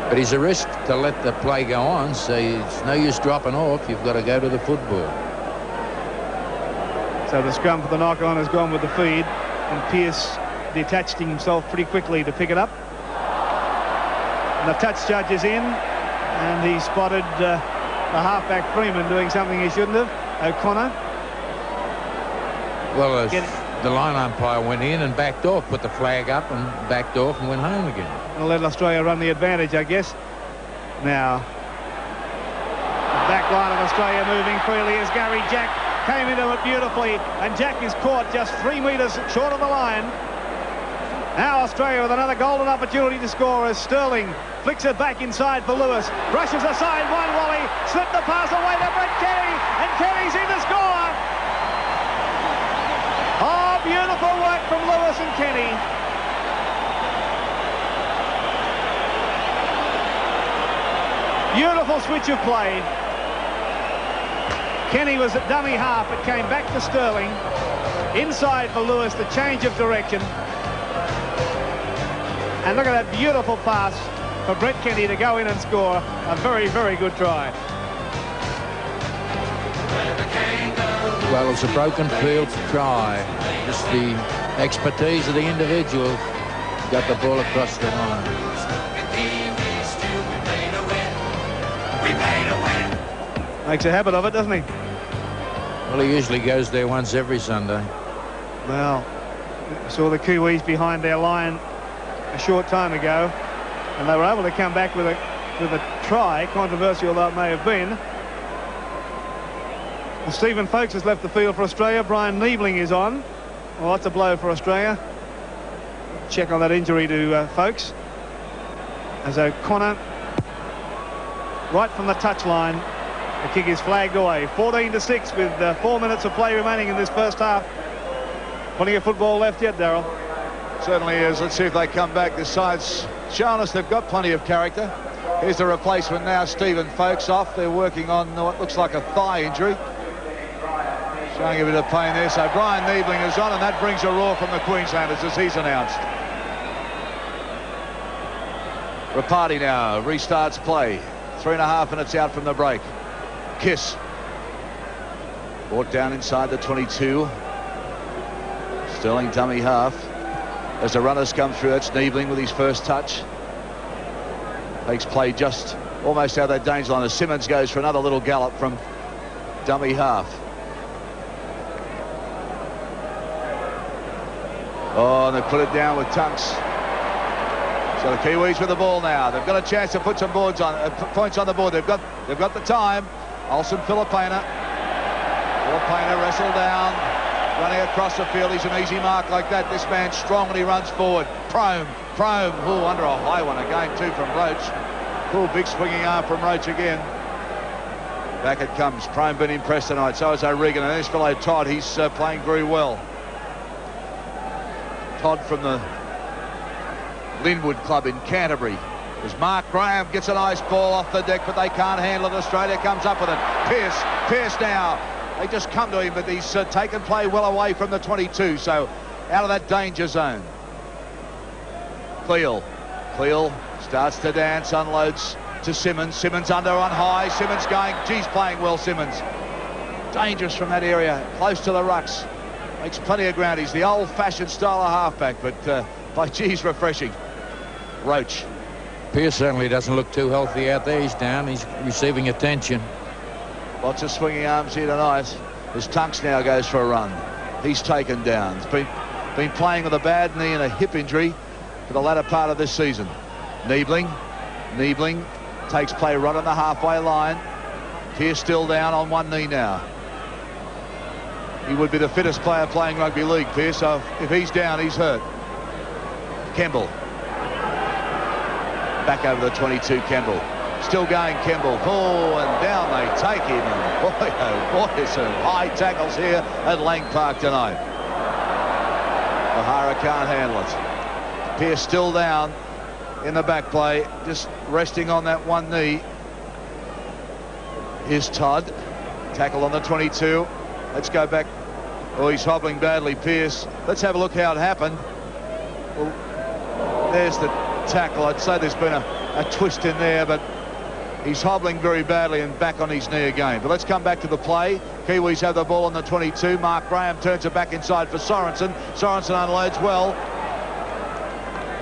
But he's a risk to let the play go on, so it's no use dropping off. You've got to go to the football. So the scrum for the knock-on has gone with the feed, and Pearce detached himself pretty quickly to pick it up. And the touch judge is in, and he spotted the halfback Freeman doing something he shouldn't have. O'Connor. Well, the line umpire went in and backed off, put the flag up and backed off and went home again. And let Australia run the advantage, I guess. Now, the back line of Australia moving freely as Garry Jack came into it beautifully, and Jack is caught just 3 metres short of the line. Now Australia with another golden opportunity to score as Sterling flicks it back inside for Lewis. Brushes aside one, Wally, slipped the pass away to Brent Kenny, and Kenny's in to score. Oh, beautiful work from Lewis and Kenny. Beautiful switch of play. Kenny was at dummy half, but came back to Sterling. Inside for Lewis, the change of direction. And look at that beautiful pass for Brent Kenny to go in and score. A very, very good try. Well, it's a broken field try. Just the expertise of the individual got the ball across the line. Makes a habit of it, doesn't he? Well, he usually goes there once every Sunday. Well, saw the Kiwis behind their line a short time ago, and they were able to come back with a try, controversial though it may have been. And Stephen Folkes has left the field for Australia. Bryan NIEBLING is on. Well, that's a blow for Australia. Check on that injury to Folkes. As O'Connor, right from the touchline, the kick is flagged away. 14-6 with 4 minutes of play remaining in this first half. Plenty of football left yet, Darrell. Certainly is. Let's see if they come back. The side's shown us they've got plenty of character. Here's the replacement now, Stephen Folkes off. They're working on what looks like a thigh injury. Showing a bit of pain there. So Bryan NIEBLING is on, and that brings a roar from the Queenslanders as he's announced. ROPATI now restarts play. 3.5 minutes out from the break. Kiss. Brought down inside the 22. Sterling dummy half. As the runners come through, that's NIEBLING with his first touch. Takes play just almost out of that danger line as SIMMONS goes for another little gallop from dummy half. Oh, and they put it down with Tunks. So the Kiwis with the ball now. They've got a chance to put some points on the board. They've got the time. Olsen, FILIPAINA. FILIPAINA wrestled down, running across the field. He's an easy mark like that. This man's strong when he runs forward. PROHM. Oh, under a high one again too from ROACH. Cool big swinging arm from ROACH again. Back it comes. PROHM been impressed tonight. So is O'Regan, and this fellow TODD. He's playing very well. TODD from the Linwood Club in Canterbury. As Mark Graham gets a nice ball off the deck, but they can't handle it. Australia comes up with it. Pearce now. They just come to him, but he's taken play well away from the 22, so out of that danger zone. CLEAL starts to dance, unloads to Simmons. Simmons under on high. Simmons going, geez, playing well, Simmons. Dangerous from that area, close to the rucks. Makes plenty of ground. He's the old-fashioned style of halfback, but by geez, refreshing. ROACH. Pearce certainly doesn't look too healthy out there. He's down. He's receiving attention. Lots of swinging arms here tonight as Tunks now goes for a run. He's taken down. He's been playing with a bad knee and a hip injury for the latter part of this season. Niebling takes play right on the halfway line. Pearce still down on one knee now. He would be the fittest player playing rugby league, Pearce, so if he's down, he's hurt. KEMBLE. Back over the 22, KEMBLE. Still going, KEMBLE. Oh, and down they take him. And boy, oh boy, some high tackles here at Lang Park tonight. O'Hara can't handle it. Pearce still down in the back play, just resting on that one knee. Here's TODD. Tackle on the 22. Let's go back. Oh, he's hobbling badly, Pearce. Let's have a look how it happened. Well, there's the tackle. I'd say there's been a twist in there, but he's hobbling very badly and back on his knee again. But let's come back to the play. Kiwis have the ball on the 22. Mark Graham turns it back inside for Sorensen. Sorensen unloads well.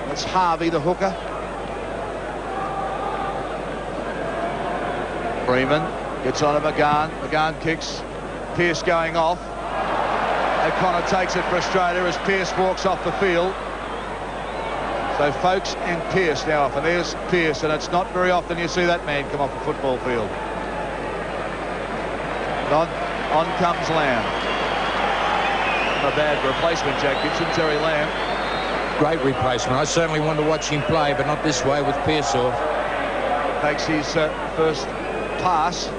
That's HARVEY, the hooker. FREEMAN gets on to McGAHAN. McGAHAN kicks. Pearce going off. O'Connor takes it for Australia as Pearce walks off the field. So Folks and Pearce now off, and there's Pearce, and it's not very often you see that man come off a football field. On comes Lamb. Not a bad replacement, Jack Gibson. Terry Lamb. Great replacement. I certainly want to watch him play, but not this way with Pearce off. Makes his first pass.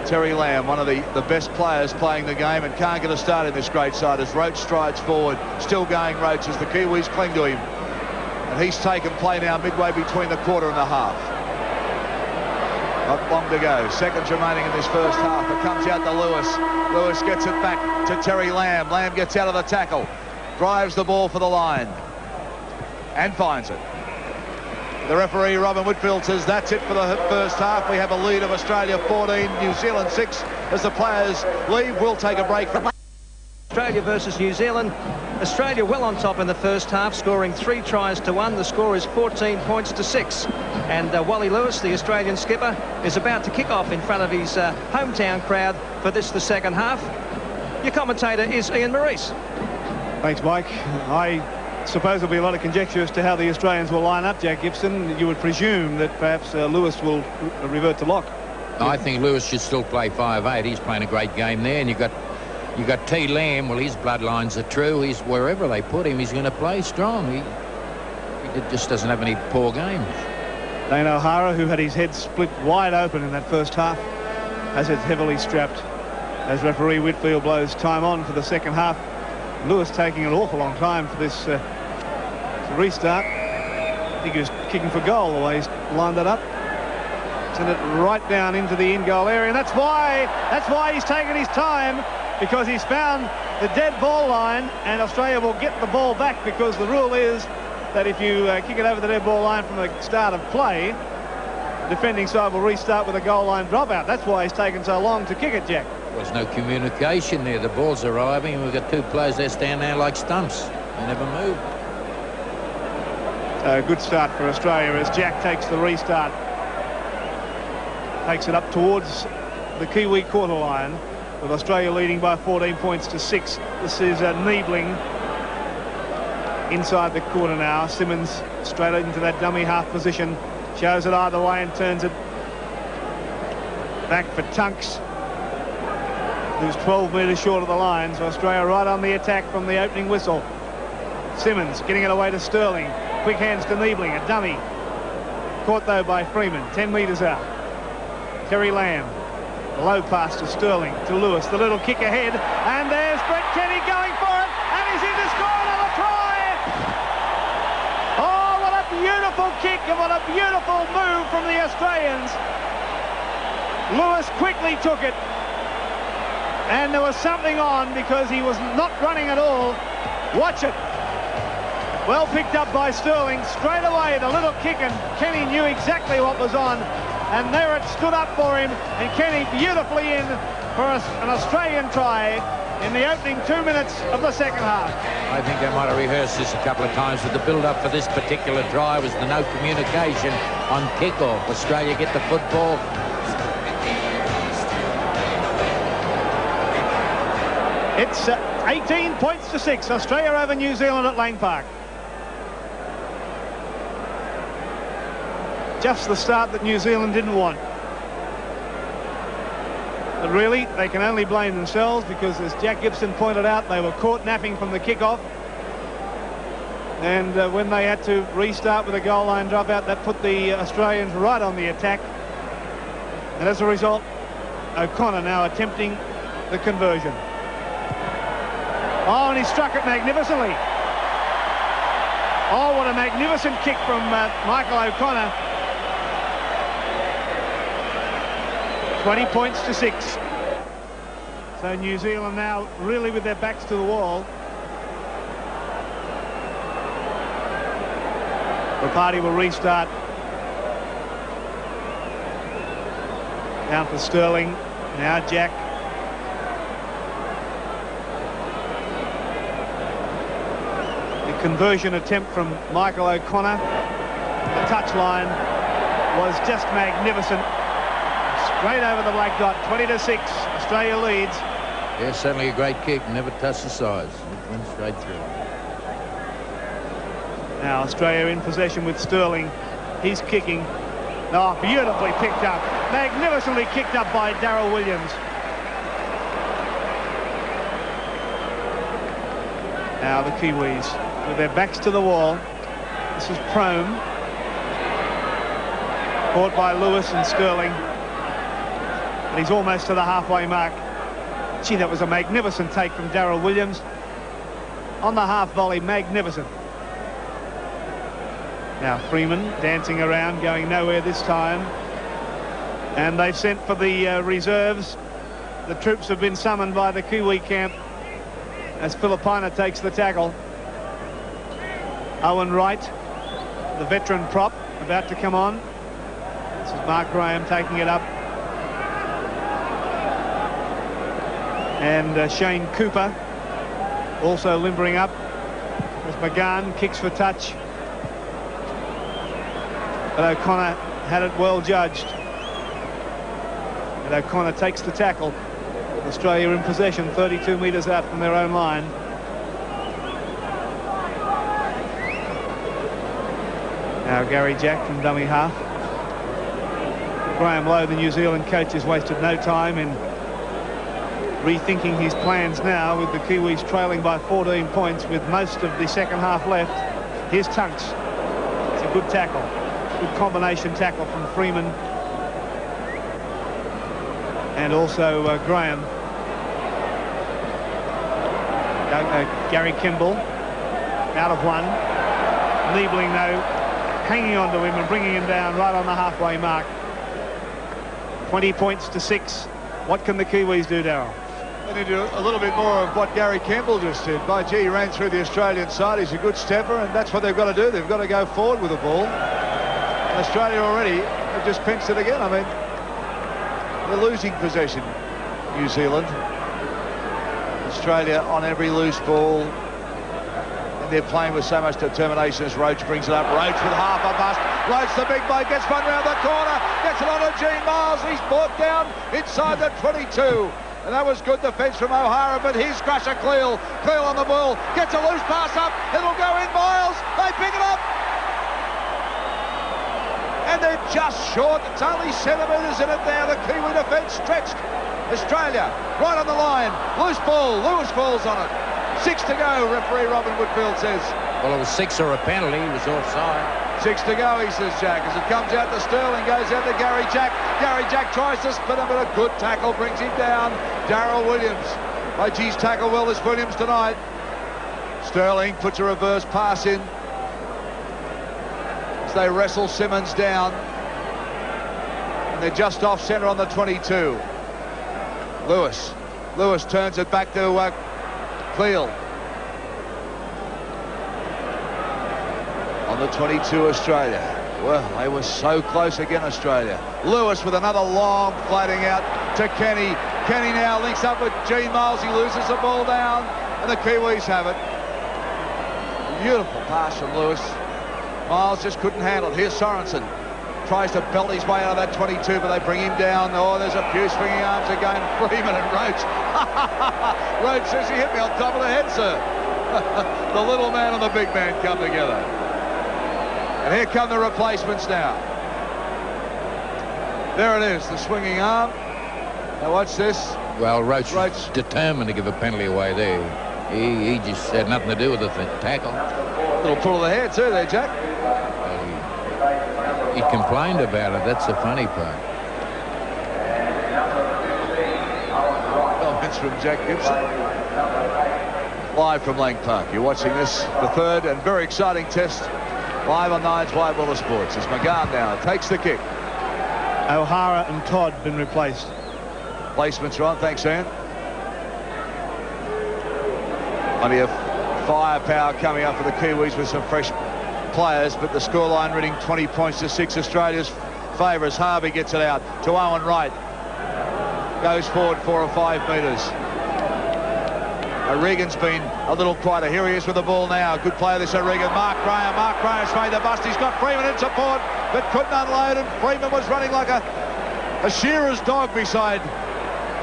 Terry Lamb, one of the best players playing the game, and can't get a start in this great side as ROACH strides forward. Still going ROACH as the Kiwis cling to him. And he's taken play now midway between the quarter and the half. Not long to go. Seconds remaining in this first half. It comes out to Lewis. Lewis gets it back to Terry Lamb. Lamb gets out of the tackle. Drives the ball for the line. And finds it. The referee, Robin Whitfield, says that's it for the first half. We have a lead of Australia 14, New Zealand 6. As the players leave, we'll take a break. Australia versus New Zealand. Australia well on top in the first half, scoring 3 tries to 1. The score is 14 points to 6. And Wally Lewis, the Australian skipper, is about to kick off in front of his hometown crowd for this, the second half. Your commentator is Ian Maurice. Thanks, Mike. I suppose there'll be a lot of conjecture as to how the Australians will line up, Jack Gibson. You would presume that perhaps Lewis will revert to lock. I think Lewis should still play 5'8". He's playing a great game there, and you've got T. Lamb. Well, his bloodlines are true. He's wherever they put him, he's going to play strong. He just doesn't have any poor games. Dane O'Hara, who had his head split wide open in that first half, has it heavily strapped as referee Whitfield blows time on for the second half. Lewis taking an awful long time for this restart. I think he was kicking for goal the way he's lined it up. Sent it right down into the in-goal area, and that's why he's taken his time, because he's found the dead ball line, and Australia will get the ball back, because the rule is that if you kick it over the dead ball line from the start of play, the defending side will restart with a goal line dropout. That's why he's taken so long to kick it, Jack. There's no communication there. The ball's arriving, and we've got 2 players there standing there like stumps. They never move. A good start for Australia as Jack takes the restart. Takes it up towards the Kiwi quarter line, with Australia leading by 14 points to 6. This is NIEBLING inside the corner now. Simmons straight into that dummy half position. Shows it either way and turns it back for Tunks, who's 12 metres short of the line. So Australia right on the attack from the opening whistle. Simmons getting it away to Sterling. Quick hands to Niebling, a dummy. Caught though by Freeman, 10 metres out. Terry Lamb, the low pass to Sterling, to Lewis, the little kick ahead, and there's Brent Kenny going for it, and he's in to score another try. Oh, what a beautiful beautiful kick, and what a beautiful move from the Australians. Lewis quickly took it, and there was something on because he was not running at all. Watch it. Well picked up by Sterling. Straight away, the little kick, and Kenny knew exactly what was on. And there it stood up for him, and Kenny beautifully in for an Australian try in the opening 2 minutes of the second half. I think they might have rehearsed this a couple of times, but the build-up for this particular try was the no communication on kick-off. Australia get the football. It's 18 points to 6. Australia over New Zealand at Lang Park. Just the start that New Zealand didn't want. But really, they can only blame themselves because, as Jack Gibson pointed out, they were caught napping from the kickoff. And when they had to restart with a goal line dropout, that put the Australians right on the attack. And as a result, O'Connor now attempting the conversion. Oh, and he struck it magnificently. Oh, what a magnificent kick from Michael O'Connor. 20 points to 6. So New Zealand now really with their backs to the wall. ROPATI will restart. Down for Sterling. Now Jack. The conversion attempt from Michael O'Connor. The touchline was just magnificent. Straight over the black dot, 20 to 6. Australia leads. Yeah, certainly a great kick. Never touched the sides. It went straight through. Now Australia in possession with Sterling. He's kicking. Oh, beautifully picked up. Magnificently kicked up by Darrell Williams. Now the Kiwis with their backs to the wall. This is PROHM. Caught by Lewis and Sterling. And he's almost to the halfway mark. Gee, that was a magnificent take from Darrell Williams. On the half volley, magnificent. Now Freeman dancing around, going nowhere this time. And they've sent for the reserves. The troops have been summoned by the Kiwi camp as FILIPAINA takes the tackle. Owen Wright, the veteran prop, about to come on. This is Mark Graham taking it up. And Shane Cooper also limbering up as McGAHAN kicks for touch. But O'Connor had it well judged. And O'Connor takes the tackle. Australia in possession, 32 metres out from their own line. Now Garry Jack from dummy half. Graham Lowe, the New Zealand coach, has wasted no time in rethinking his plans now with the Kiwis trailing by 14 points with most of the second half left. Here's Tunks. It's a good tackle. Good combination tackle from Freeman. And also Graham. Garry KEMBLE out of one. NIEBLING though hanging on to him and bringing him down right on the halfway mark. 20 points to 6. What can the Kiwis do, Darrell? They need to do a little bit more of what Garry KEMBLE just did. By gee, he ran through the Australian side. He's a good stepper, and that's what they've got to do. They've got to go forward with the ball. And Australia already have just pinched it again. I mean, they're losing possession, New Zealand. Australia on every loose ball. And they're playing with so much determination as ROACH brings it up. ROACH with half a bust. ROACH, the big bloke, gets one round the corner. Gets it on to Gene Miles. He's brought down inside the 22. And that was good defence from O'Hara, but here's Crusher CLEAL. CLEAL on the ball. Gets a loose pass up. It'll go in. Miles. They pick it up. And they're just short. It's only centimetres in it there. The Kiwi defence stretched. Australia right on the line. Loose ball. Lewis falls on it. 6 to go, referee Robin Woodfield says. Well, it was 6 or a penalty. He was offside. 6 to go, he says, Jack. As it comes out to Sterling, goes out to Garry Jack. Garry Jack tries to spin him, but a good tackle brings him down. Darrell Williams. Oh, geez, tackle well, this Williams tonight. Sterling puts a reverse pass in. as they wrestle Simmons down. And they're just off centre on the 22. Lewis turns it back to CLEAL. On the 22, Australia. Well, they were so close again, Australia. Lewis with another long flatting out to Kenny. Kenny now links up with Gene Miles. He loses the ball down, and the Kiwis have it. Beautiful pass from Lewis. Miles just couldn't handle it. Here's Sorensen. Tries to belt his way out of that 22, but they bring him down. Oh, there's a few swinging arms again. Freeman and Roach. Roach says he hit me on top of the head, sir. The little man and the big man come together. And here come the replacements now. There it is, the swinging arm. Now watch this. Well, Roach was determined to give a penalty away there. He just had nothing to do with the tackle. Little pull of the hair too there, Jack. Well, he complained about it. That's the funny part. Comments from Jack Gibson. Live from Lang Park. You're watching this, the third and very exciting test. Live on Nine's Wide World of Sports. As McGAHAN now takes the kick. O'Hara and Todd been replaced. Placements are on. Thanks, Ian. Plenty of firepower coming up for the Kiwis with some fresh players, but the scoreline reading 20 points to 6 Australia's favour as HARVEY gets it out to Owen Wright. Goes forward 4 or 5 metres. O'Regan's been a little quieter. Here he is with the ball now. Good player this O'Regan. Mark Graham's made the bust. He's got Freeman in support, but couldn't unload, and Freeman was running like a shearer's dog beside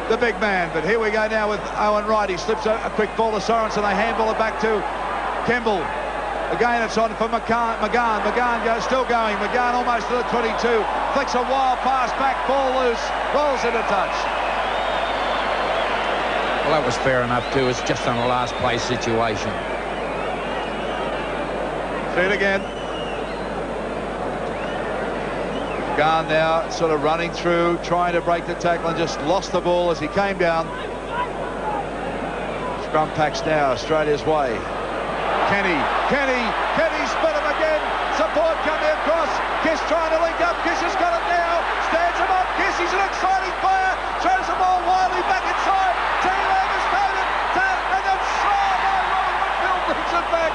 the big man. But here we go now with Owen Wright. He slips a quick ball to Sorensen. They handball it back to KEMBLE. Again, it's on for McGAHAN. McGAHAN goes, still going. McGAHAN almost to the 22. Flicks a wild pass back, ball loose, rolls into touch. Well, that was fair enough too. It's just on a last place situation. See it again. McGAHAN now sort of running through, trying to break the tackle, and just lost the ball as he came down. Scrum packs now Australia's way. Kenny split him again. Support coming across. Kiss trying to link up. Kiss has got it now. Stands him up. Kiss, he's an exciting player. Throws the ball widely back inside. Lamb has got it. And then Shaw by Robert Whitfield brings it back.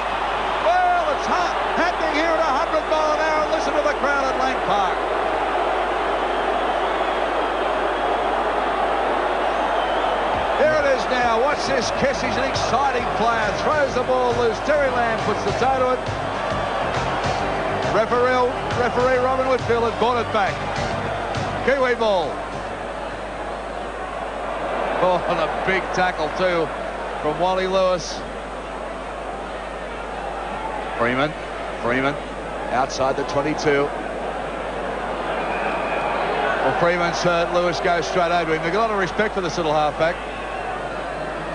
Well, it's happening here at 100 mile an hour. Listen to the crowd at Lang Park. Here it is now. Watch this. Kiss, he's an exciting player. Throws the ball loose. Terry Lamb puts the toe to it. Referee Robin Whitfield had brought it back. Kiwi ball. Oh, and a big tackle too from Wally Lewis. Freeman outside the 22. Well, Freeman's hurt. Lewis goes straight over him. They've got a lot of respect for this little halfback.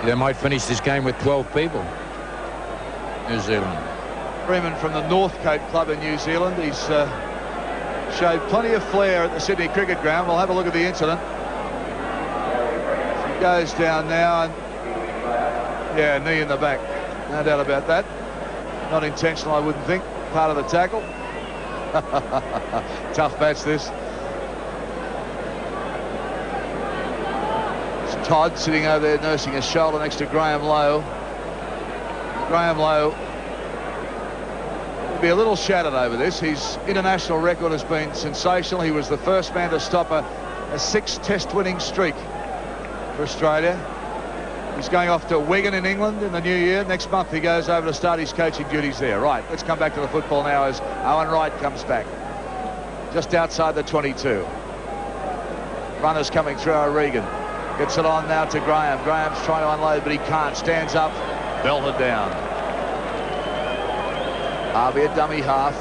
They might finish this game with 12 people. New Zealand. Freeman from the Northcote Club in New Zealand. He's showed plenty of flair at the Sydney Cricket Ground. We'll have a look at the incident. He goes down now, and yeah, knee in the back. No doubt about that. Not intentional, I wouldn't think. Part of the tackle. Tough match, this. It's Todd sitting over there nursing his shoulder next to Graham Lowe. Graham Lowe be a little shattered over this. His international record has been sensational. He was the first man to stop a 6-test winning streak for Australia. He's going off to Wigan in England in the new year. Next month he goes over to start his coaching duties there. Right, let's come back to the football now as Owen Wright comes back. Just outside the 22. Runners coming through. O'Regan gets it on now to Graham. Graham's trying to unload, but he can't. Stands up, belted down. Harvey, a dummy half.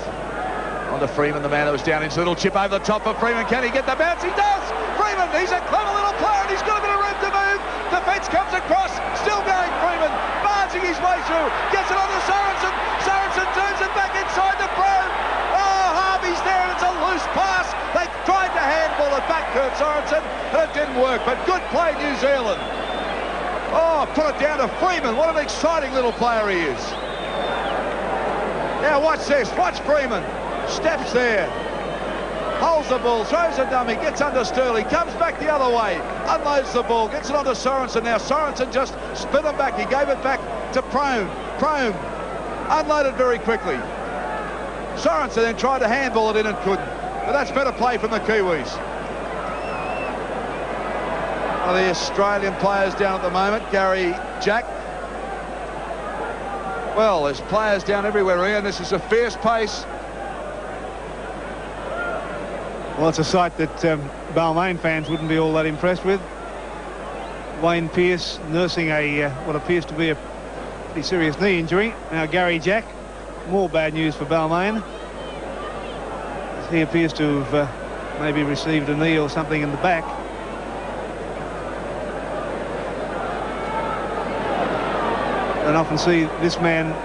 On to Freeman, the man that was down into a little chip over the top of Freeman. Can he get the bounce? He does! Freeman, he's a clever little player, and he's got a bit of room to move. Defence comes across, still going Freeman, barging his way through. Gets it on to Sorensen. Sorensen turns it back inside the PROHM. Oh, Harvey's there, and it's a loose pass. They tried to handball it back, Kurt Sorensen, but it didn't work. But good play, New Zealand. Oh, put it down to Freeman. What an exciting little player he is. Now watch this, watch Freeman. steps there, holds the ball, throws a dummy, gets under Sterling, comes back the other way, unloads the ball, gets it onto Sorensen. Now Sorensen just split him back. He gave it back to PROHM. PROHM unloaded very quickly. Sorensen then tried to handball it in and couldn't. But that's better play from the Kiwis. One of the Australian players down at the moment, Garry Jack. Well, there's players down everywhere, Ian. This is a fierce pace. Well, it's a sight that Balmain fans wouldn't be all that impressed with. Wayne Pearce nursing a what appears to be a pretty serious knee injury. Now Garry Jack, more bad news for Balmain. He appears to have maybe received a knee or something in the back. Don't often see this man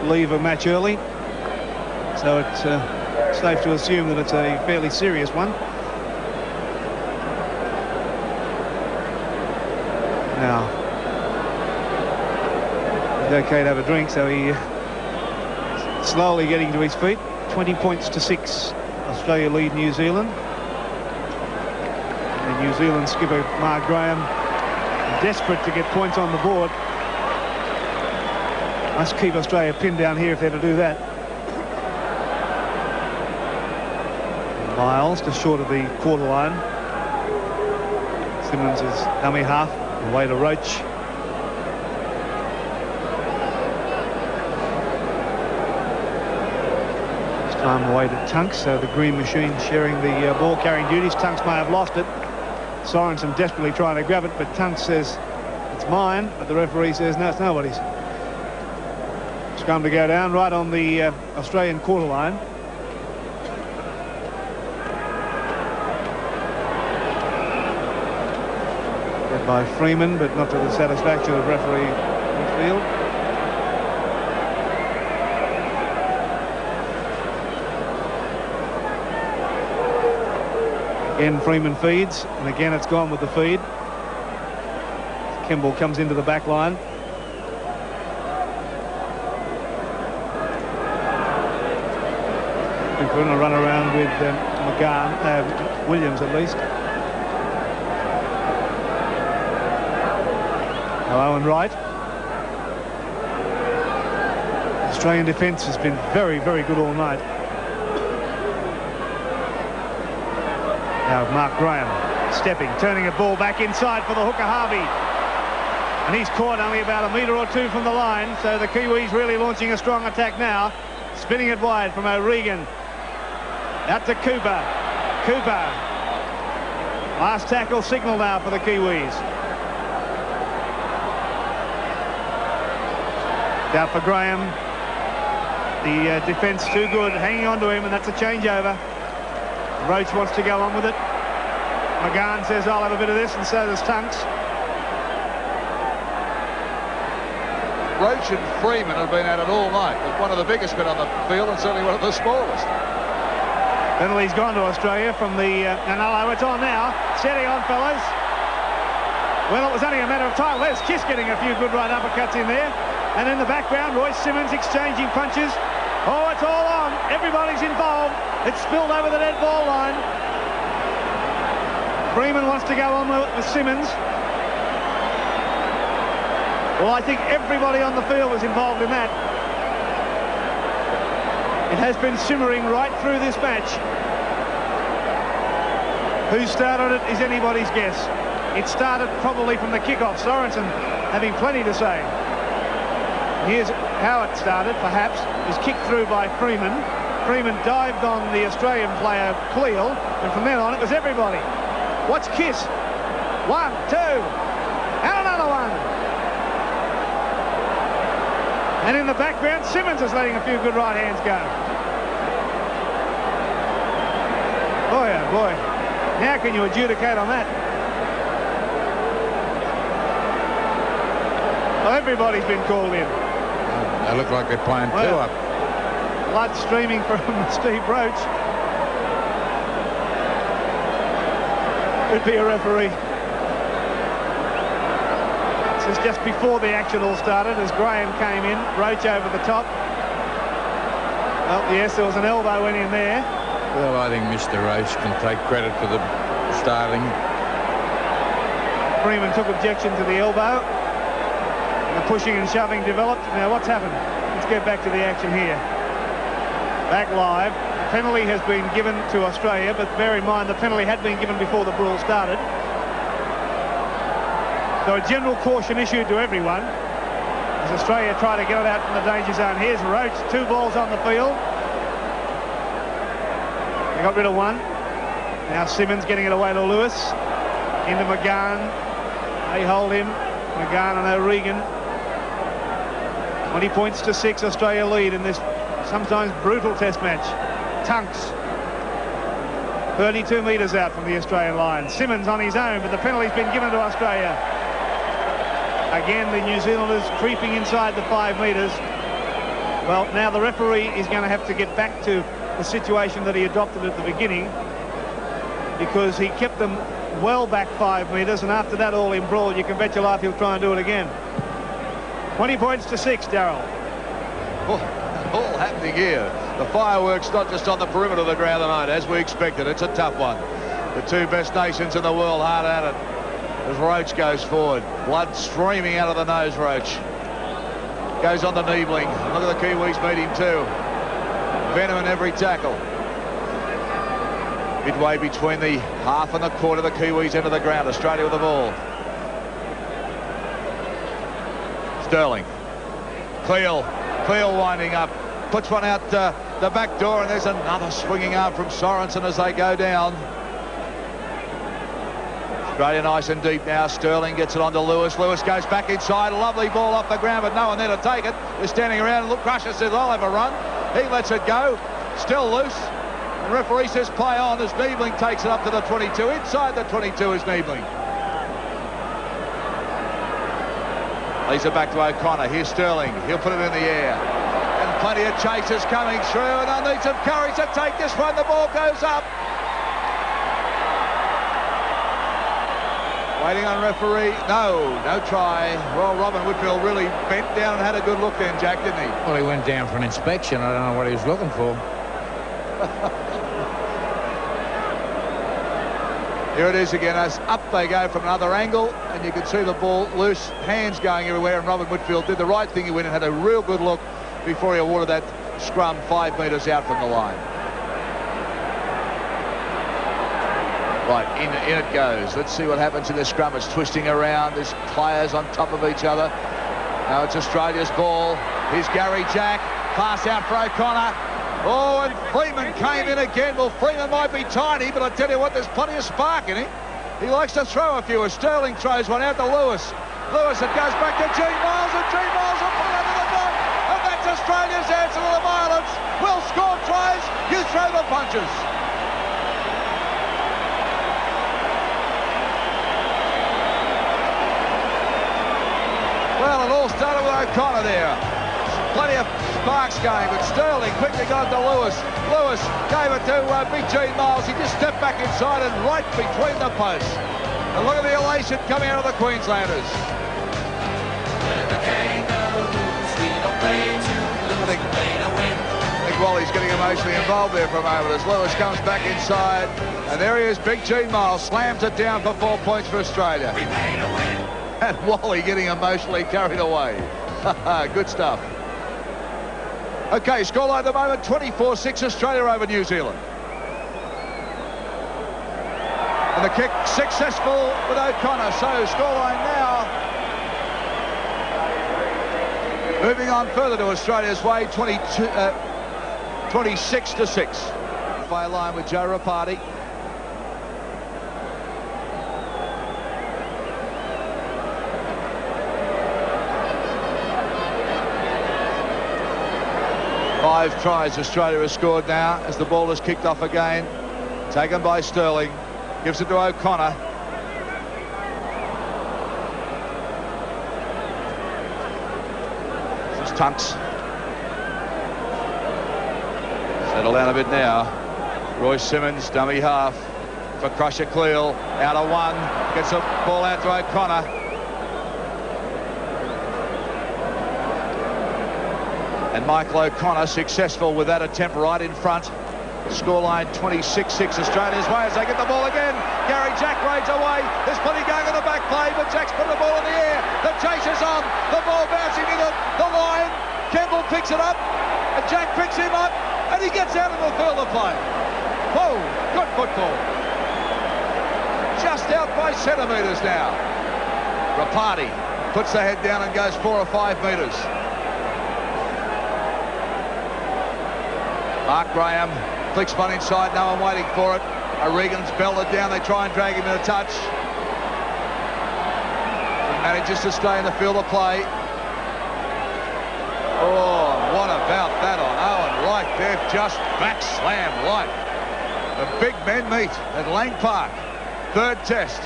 leave a match early, so it's safe to assume that it's a fairly serious one. Now, it's okay to have a drink, so he slowly getting to his feet. 20 points to 6. Australia lead New Zealand. And New Zealand skipper Mark Graham, desperate to get points on the board. Must keep Australia pinned down here if they're to do that. Miles just short of the quarter line. Simmons is dummy half, away to Roach. This time away to Tunks, so the green machine sharing the ball carrying duties. Tunks may have lost it. Sorensen desperately trying to grab it, but Tunks says it's mine, but the referee says no, it's nobody's. Scrum to go down right on the Australian quarter line. Led by Freeman, but not to the satisfaction of referee Whitfield. Again Freeman feeds, and again it's gone with the feed. Kemble comes into the back line. We're going to run around with McGAHAN, Williams at least. Now Owen right. Australian defence has been very, very good all night. Now Mark Graham stepping, turning a ball back inside for the hooker HARVEY. And he's caught only about a metre or two from the line, so the Kiwis really launching a strong attack now. Spinning it wide from O'Regan. Out to Cooper. Cooper. Last tackle signal now for the Kiwis. Down for Graham. The defence too good, hanging on to him, and that's a changeover. Roach wants to go on with it. McGAHAN says, I'll have a bit of this, and so does Tunks. Roach and Freeman have been at it all night, but one of the biggest men on the field and certainly one of the smallest. Penalty's gone to Australia from the Nanalo. It's on now. Steady on, fellas. Well, it was only a matter of time. There's Kiss getting a few good right uppercuts in there. And in the background, Royce Simmons exchanging punches. Oh, it's all on. Everybody's involved. It's spilled over the dead ball line. Freeman wants to go on with Simmons. Well, I think everybody on the field was involved in that. It has been simmering right through this match. Who started it is anybody's guess. It started probably from the kickoff. Sorensen having plenty to say. Here's how it started, perhaps. It was kicked through by Freeman. Freeman dived on the Australian player, CLEAL, and from then on it was everybody. Watch Kiss. 1, 2, and another one. And in the background, Simmons is letting a few good right hands go. Boy, oh boy. How can you adjudicate on that? Well, everybody's been called in. They look like they're playing two up. Blood streaming from Steve Roach. Could be a referee. This is just before the action all started as Graham came in. Roach over the top. Well, yes, there was an elbow went in there. Well, I think Mr. Roach can take credit for the starting. Freeman took objection to the elbow. The pushing and shoving developed. Now, what's happened? Let's get back to the action here. Back live. The penalty has been given to Australia, but bear in mind the penalty had been given before the brawl started. So a general caution issued to everyone as Australia try to get it out from the danger zone. Here's Roach, 2 balls on the field. They got rid of one. Now Simmons getting it away to Lewis. Into McGAHAN. They hold him. McGAHAN and O'Regan. 20 points to 6, Australia lead in this sometimes brutal test match. Tunks. 32 metres out from the Australian line. Simmons on his own, but the penalty's been given to Australia. Again, the New Zealanders creeping inside the 5 metres. Well, now the referee is going to have to get back to the situation that he adopted at the beginning, because he kept them well back 5 metres, and after that all in brawl, you can bet your life he'll try and do it again. 20 points to 6, Darrell. All happening here. The fireworks not just on the perimeter of the ground tonight, as we expected. It's a tough one. The 2 best nations in the world hard at it as Roach goes forward. Blood streaming out of the nose, Roach. Goes on to NIEBLING. Look at the Kiwis meet him too. Venom in every tackle. Midway between the half and the quarter, the Kiwis into the ground. Australia with the ball. Sterling. CLEAL winding up. Puts one out the back door, and there's another swinging arm from Sorensen as they go down. Australia nice and deep now. Sterling gets it on to Lewis. Lewis goes back inside. A lovely ball off the ground, but no one there to take it. They're standing around, and look, Crusher says, I'll have a run. He lets it go. Still loose. The referee says play on as NIEBLING takes it up to the 22. Inside the 22 is NIEBLING. Leaves it back to O'Connor. Here's Sterling. He'll put it in the air. And plenty of chasers coming through, and they'll need some courage to take this one. The ball goes up. Waiting on referee. No try. Well, Robin Whitfield really bent down and had a good look then, Jack, didn't he? Well, he went down for an inspection. I don't know what he was looking for. Here it is again, as up they go from another angle, and you can see the ball loose, hands going everywhere, and Robin Whitfield did the right thing. He went and had a real good look before he awarded that scrum 5 metres out from the line. Right, in it goes. Let's see what happens in this scrum. It's twisting around. There's players on top of each other. Now it's Australia's ball. Here's Garry Jack. Pass out for O'Connor. Oh, and Freeman came in again. Well, Freeman might be tiny, but I tell you what, there's plenty of spark in him. He likes to throw a few. Sterling throws one out to Lewis. Lewis, it goes back to G. Miles, and G. Miles will put it under the block. And that's Australia's answer to the violence. Well scored tries. You throw the punches. Well, it all started with O'Connor there. Plenty of sparks going, but Sterling quickly got to Lewis. Lewis gave it to Big G. Miles. He just stepped back inside and right between the posts. And look at the elation coming out of the Queenslanders. I think Wally's getting emotionally involved there for a moment as Lewis comes back inside. And there he is, Big G. Miles slams it down for 4 points for Australia. And Wally getting emotionally carried away. Good stuff. Okay, scoreline at the moment, 24-6, Australia over New Zealand. And the kick successful with O'Connor. So scoreline now. Moving on further to Australia's way, 26-6. By a line with Joe ROPATI. Five tries Australia has scored now as the ball is kicked off again. Taken by Sterling. Gives it to O'Connor. This is Tunks. Settle down a bit now. Royce Simmons, dummy half for Crusher CLEAL. Out of one. Gets the ball out to O'Connor. And Michael O'Connor successful with that attempt right in front. Scoreline 26-6 Australia's way as they get the ball again. Garry Jack raids away. There's plenty going on the back play, but Jack's put the ball in the air. The chase is on. The ball bouncing in the line. Kemble picks it up, and Jack picks him up, and he gets out of the field of play. Whoa, good football. Just out by centimetres now. ROPATI puts the head down and goes 4 or 5 metres. Mark Graham flicks one inside, no one waiting for it. O'Regan's belted down, they try and drag him in a touch. He manages to stay in the field of play. Oh, what about that on Owen? Right, they've just back slammed right. The big men meet at Lang Park, third test.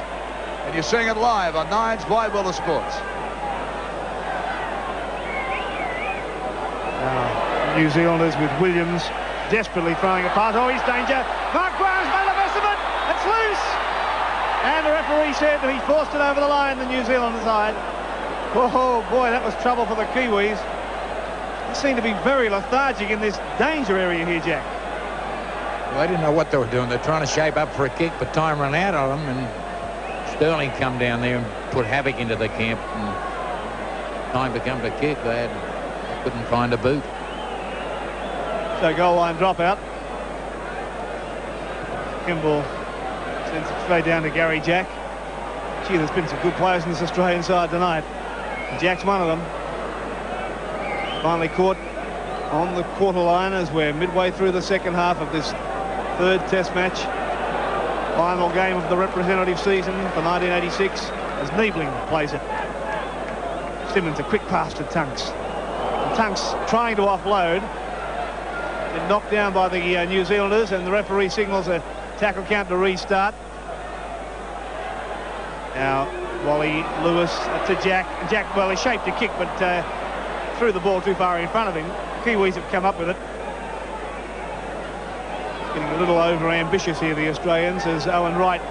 And you're seeing it live on Nine's Wide World of Sports. New Zealanders with Williams desperately throwing a pass. Oh, he's danger. Mark Graham's made the best of it. It's loose. And the referee said he forced it over the line, the New Zealand side. Oh, boy, that was trouble for the Kiwis. They seem to be very lethargic in this danger area here, Jack. Well, I didn't know what they were doing. They're trying to shape up for a kick, but time ran out on them, and Sterling come down there and put havoc into the camp. And time to come to kick, they couldn't find a boot. So goal line dropout. Kemble sends it straight down to Garry Jack. Gee, there's been some good players in this Australian side tonight. And Jack's one of them. Finally caught on the quarter line as we're midway through the second half of this third test match. Final game of the representative season for 1986 as NIEBLING plays it. Simmons, a quick pass to Tunks. And Tunks trying to offload. Been knocked down by the New Zealanders, and the referee signals a tackle count to restart. Now Wally Lewis to Jack. Jack, well, he shaped a kick, but threw the ball too far in front of him. Kiwis have come up with it. Getting a little over ambitious here, the Australians, as Owen Wright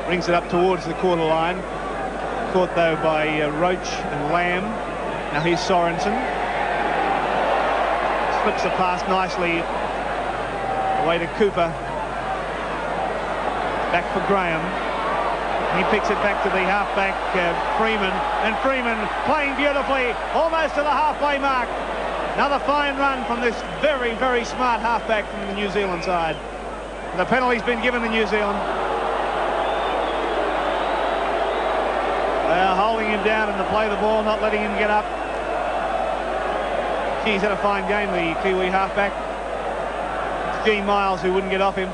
brings it up towards the quarter line. Caught though by Roach and Lamb. Now here's Sorensen. Flips the pass nicely away to Cooper. Back for Graham. He picks it back to the halfback, Freeman. And Freeman playing beautifully, almost to the halfway mark. Another fine run from this very, very smart halfback from the New Zealand side. And the penalty's been given to New Zealand. They are holding him down and to play the ball, not letting him get up. He's had a fine game, the Kiwi halfback. It's G. Miles who wouldn't get off him.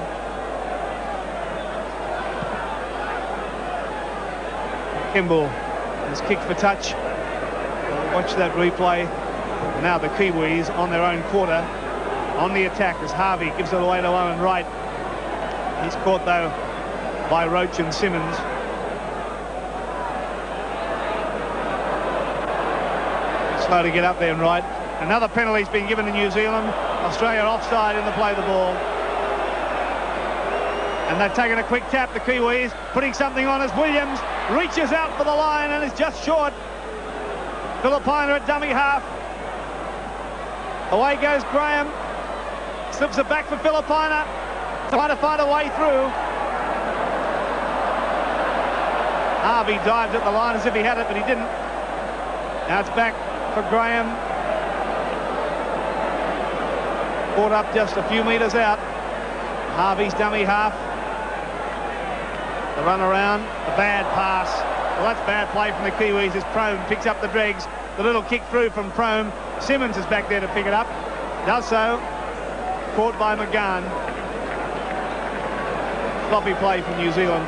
Kemble has kicked for touch. Watch that replay. Now the Kiwis on their own quarter, on the attack as HARVEY gives it away to Owen Wright. He's caught though by Roach and Simmons. Slow to get up there and Wright. Another penalty's been given to New Zealand. Australia offside in the play the ball. And they've taken a quick tap, the Kiwis, putting something on as Williams reaches out for the line and is just short. FILIPAINA at dummy half. Away goes Graham. Slips it back for FILIPAINA. Trying to find a way through. HARVEY dived at the line as if he had it, but he didn't. Now it's back for Graham. Caught up just a few metres out. HARVEY's dummy half. The run around, the bad pass. Well, that's bad play from the Kiwis as PROHM picks up the dregs. The little kick through from PROHM. Simmons is back there to pick it up. Does so. Caught by McGAHAN. Sloppy play from New Zealand.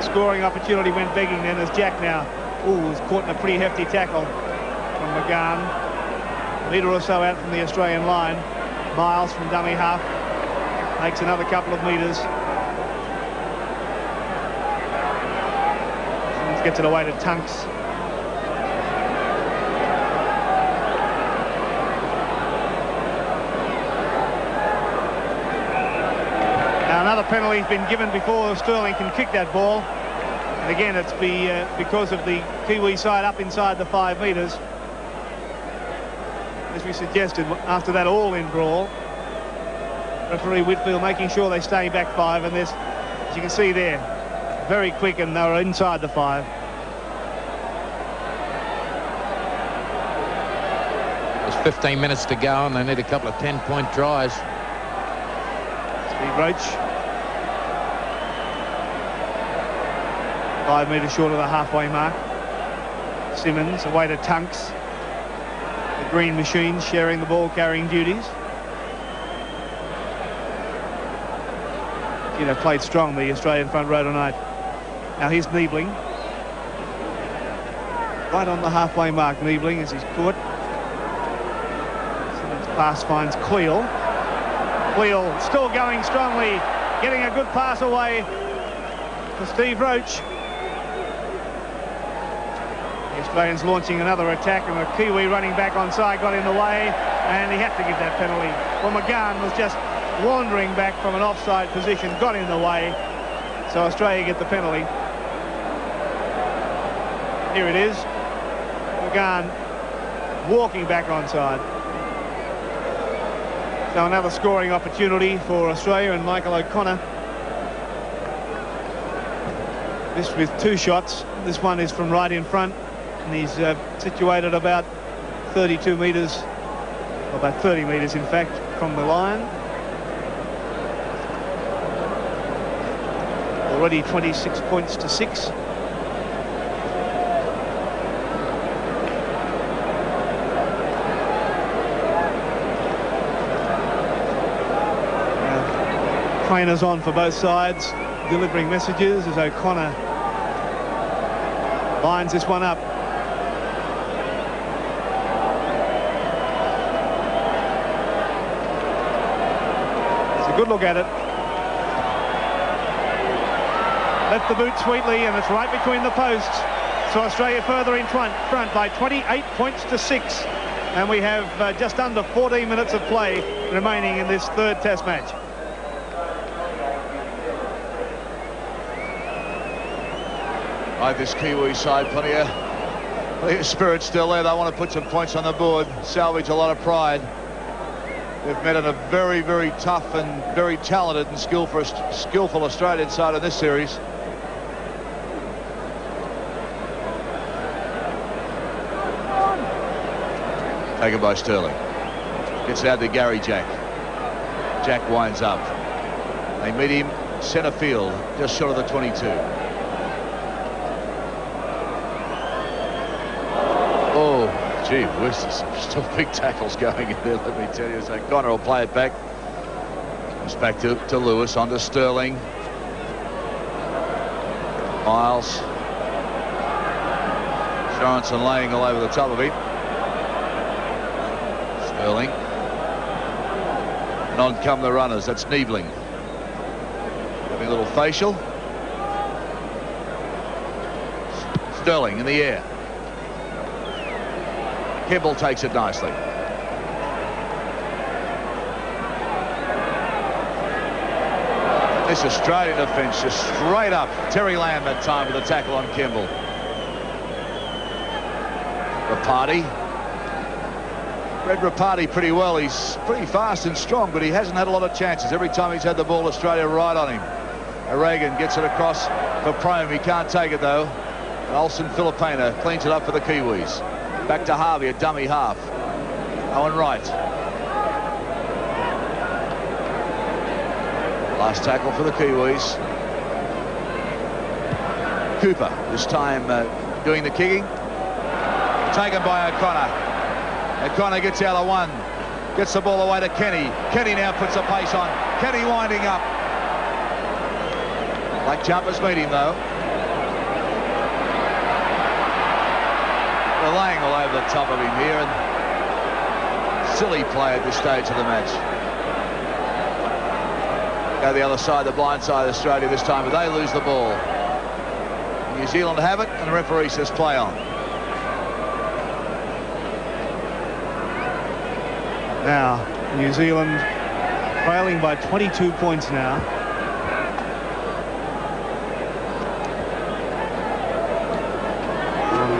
Scoring opportunity went begging then as Jack now. Ooh, was caught in a pretty hefty tackle from McGAHAN. A metre or so out from the Australian line. Miles from dummy half. Makes another couple of metres. Gets it away to Tunks. Now another penalty's been given before Sterling can kick that ball. And again, it's because of the Kiwi side up inside the 5 metres. as we suggested, after that all-in brawl. Referee Whitfield making sure they stay back 5, and this, as you can see there, very quick, and they were inside the 5. There's 15 minutes to go, and they need a couple of 10-point tries. Steve Roach. 5 metres short of the halfway mark. Simmons away to Tunks. The green machines sharing the ball carrying duties. You know, played strong, the Australian front row tonight. Now here's NIEBLING. Right on the halfway mark, NIEBLING, as he's caught. Simmons' pass finds CLEAL. CLEAL still going strongly, getting a good pass away to Steve Roach. The Australians launching another attack, and the Kiwi running back onside got in the way, and he had to give that penalty. Well, McGAHAN was just wandering back from an offside position, got in the way, so Australia get the penalty. Here it is. McGAHAN walking back onside. So another scoring opportunity for Australia and Michael O'Connor. This with 2 shots. This one is from right in front, and he's situated about 32 metres, or about 30 metres in fact, from the line. Already 26 points to 6. Trainers on for both sides, delivering messages as O'Connor lines this one up. It's a good look at it. Left the boot sweetly, and it's right between the posts. So Australia further in front by 28 points to 6. And we have just under 14 minutes of play remaining in this 3rd Test match. Right, this Kiwi side, plenty of spirit still there. They want to put some points on the board, salvage a lot of pride. They've met in a very, very tough and very talented and skillful Australian side in this series. Taken by Sterling. Gets it out to Garry Jack. Jack winds up. They meet him centre field, just short of the 22. Oh, gee whiz, there's still big tackles going in there, let me tell you. So Connor will play it back. It's back to Lewis, on to Sterling. Miles. Sorensen laying all over the top of him. Sterling. And on come the runners. That's NIEBLING. Having a little facial. Sterling in the air. KEMBLE takes it nicely. This Australian defence just straight up. Terry Lamb that time with a tackle on KEMBLE. ROPATI. Read ROPATI pretty well. He's pretty fast and strong, but he hasn't had a lot of chances. Every time he's had the ball, Australia right on him. Reagan gets it across for PROHM. He can't take it though. Olsen FILIPAINA cleans it up for the Kiwis. Back to Harvey, a dummy half. Owen Wright. Last tackle for the Kiwis. Cooper, this time doing the kicking. Taken by O'Connor. O'Connor gets out of one. Gets the ball away to Kenny. Kenny now puts the pace on. Kenny winding up. Black jumpers meet him though. They're laying all over the top of him here, and silly play at this stage of the match. Go the other side, the blind side of Australia this time, but they lose the ball. New Zealand have it, and the referee says play on. Now, New Zealand trailing by 22 points now.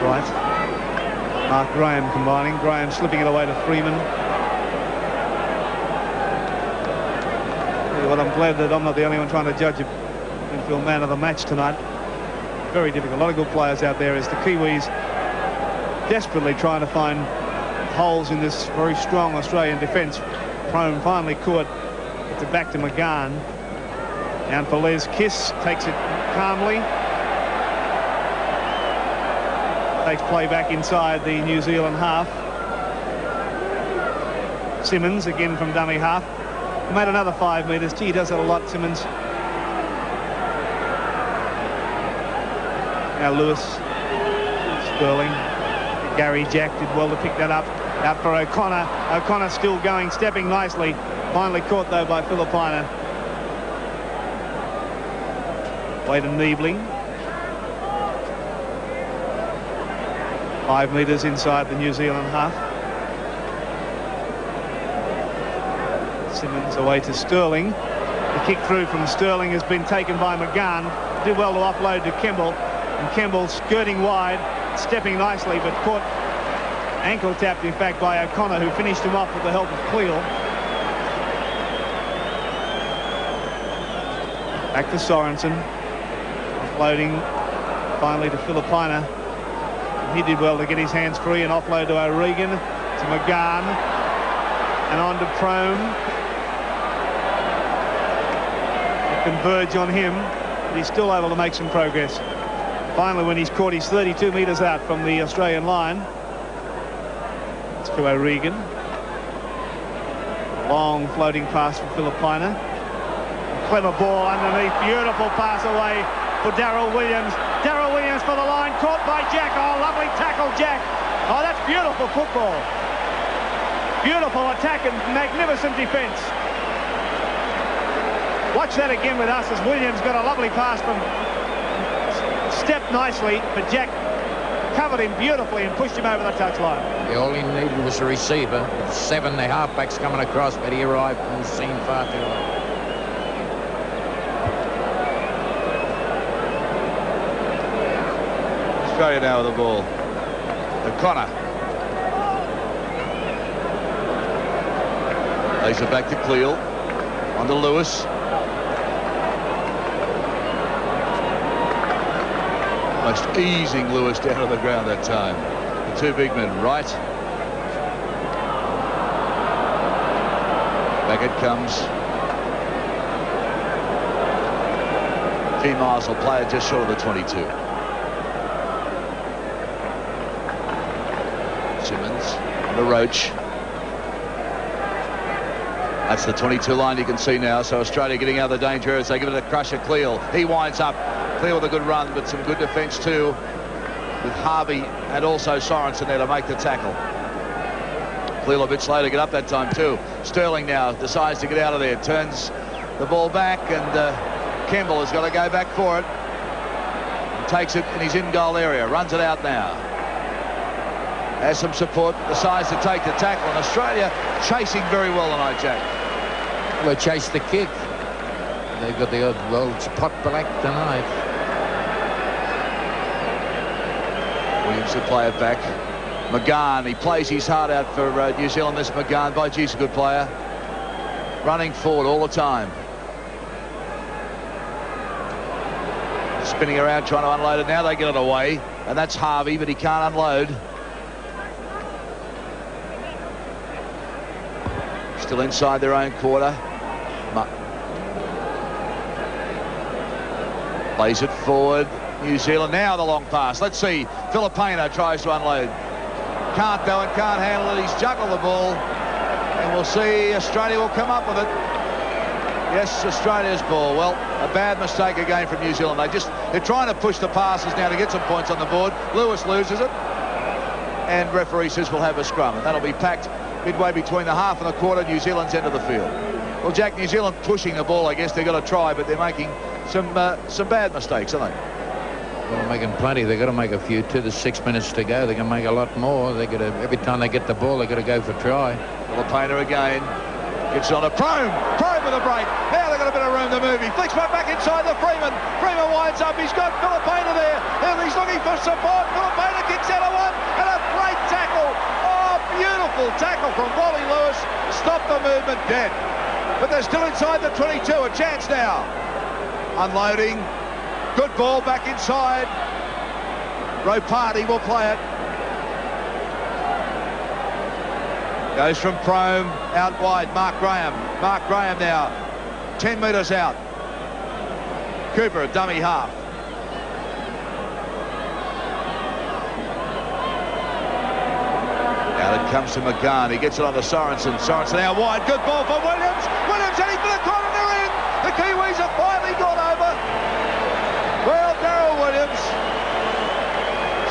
Right. Mark Graham combining. Graham slipping it away to Freeman. Well, I'm glad that I'm not the only one trying to judge a infield man of the match tonight. Very difficult. A lot of good players out there as the Kiwis desperately trying to find holes in this very strong Australian defence. PROHM finally caught. It's it back to McGAHAN. Down for Les. Kiss takes it calmly. Takes play back inside the New Zealand half. SIMMONS again from dummy half. He made another 5 metres. Gee, he does that a lot, SIMMONS. Now Lewis. Sterling. Garry Jack did well to pick that up. Out for O'Connor. O'Connor still going, stepping nicely. Finally caught though by FILIPAINA. Way to NIEBLING. 5 metres inside the New Zealand half. SIMMONS away to Sterling. The kick through from Sterling has been taken by McGAHAN. Did well to offload to KEMBLE. And KEMBLE skirting wide, stepping nicely, but caught ankle tapped, in fact, by O'Connor, who finished him off with the help of CLEAL. Back to Sorensen. Offloading finally to FILIPAINA. He did well to get his hands free and offload to O'Regan, to McGAHAN, and on to PROHM. Converge on him, but he's still able to make some progress. Finally, when he's caught, he's 32 metres out from the Australian line. It's to O'Regan. Long floating pass for FILIPAINA. Clever ball underneath, beautiful pass away for Darrell Williams. Darrell Williams for the line, caught by Jack. Oh, lovely tackle, Jack. Oh, that's beautiful football. Beautiful attack and magnificent defence. Watch that again with us as Williams got a lovely pass from... Stepped nicely, but Jack covered him beautifully and pushed him over the touchline. Yeah, all he needed was a receiver. 7, the halfbacks coming across, but he arrived on the scene far too late. Australia now with the ball. O'Connor. Lays it back to CLEAL. On to Lewis. Almost easing Lewis down to the ground that time. The two big men, Wright. Back it comes. T. Miles will play it just short of the 22. SIMMONS on the ROACH. That's the 22 line you can see now. So Australia getting out of the danger as they give it a crush at CLEAL. He winds up. CLEAL with a good run, but some good defence too, with HARVEY and also Sorensen there to make the tackle. CLEAL a bit slow to get up that time too. Sterling now decides to get out of there, turns the ball back, and KEMBLE has got to go back for it. Takes it in his in-goal area, runs it out now. Has some support, decides to take the tackle, and Australia chasing very well tonight, Jack. Well, they chased the kick. They've got the old world's pot black tonight. Williams will play it back. McGAHAN, he plays his heart out for New Zealand. This McGAHAN, by geez, a good player. Running forward all the time. Spinning around trying to unload it. Now they get it away. And that's HARVEY, but he can't unload. Still inside their own quarter. Plays it forward. New Zealand now the long pass. Let's see. FILIPAINA tries to unload. Can't though, and can't handle it. He's juggled the ball. And we'll see. Australia will come up with it. Yes, Australia's ball. Well, a bad mistake again from New Zealand. They're trying to push the passes now to get some points on the board. Lewis loses it. And referee says we'll have a scrum. And that'll be packed midway between the half and the quarter, New Zealand's end of the field. Well, Jack, New Zealand pushing the ball. I guess they've got to try, but they're making some bad mistakes, aren't they? Well, they're making plenty. They've got to make a few too. There's 6 minutes to go. They can make a lot more. They got to, every time they get the ball, they've got to go for try. FILIPAINA again. Gets on a PROHM. PROHM with a break. Now they've got a bit of room to move. He flicks one back inside the Freeman. Freeman winds up. He's got FILIPAINA there. And he's looking for support. FILIPAINA kicks out of one. And a great tackle. Beautiful tackle from Wally Lewis. Stop the movement dead. But they're still inside the 22. A chance now. Unloading. Good ball back inside. ROPATI will play it. Goes from PROHM out wide. Mark Graham. Mark Graham now. 10 metres out. Cooper, a dummy half. Out it comes to McGAHAN. He gets it on to Sorensen. Sorensen out wide. Good ball for Williams. Williams heading for the corner. They're in. The Kiwis have finally gone over. Well, Darrell Williams.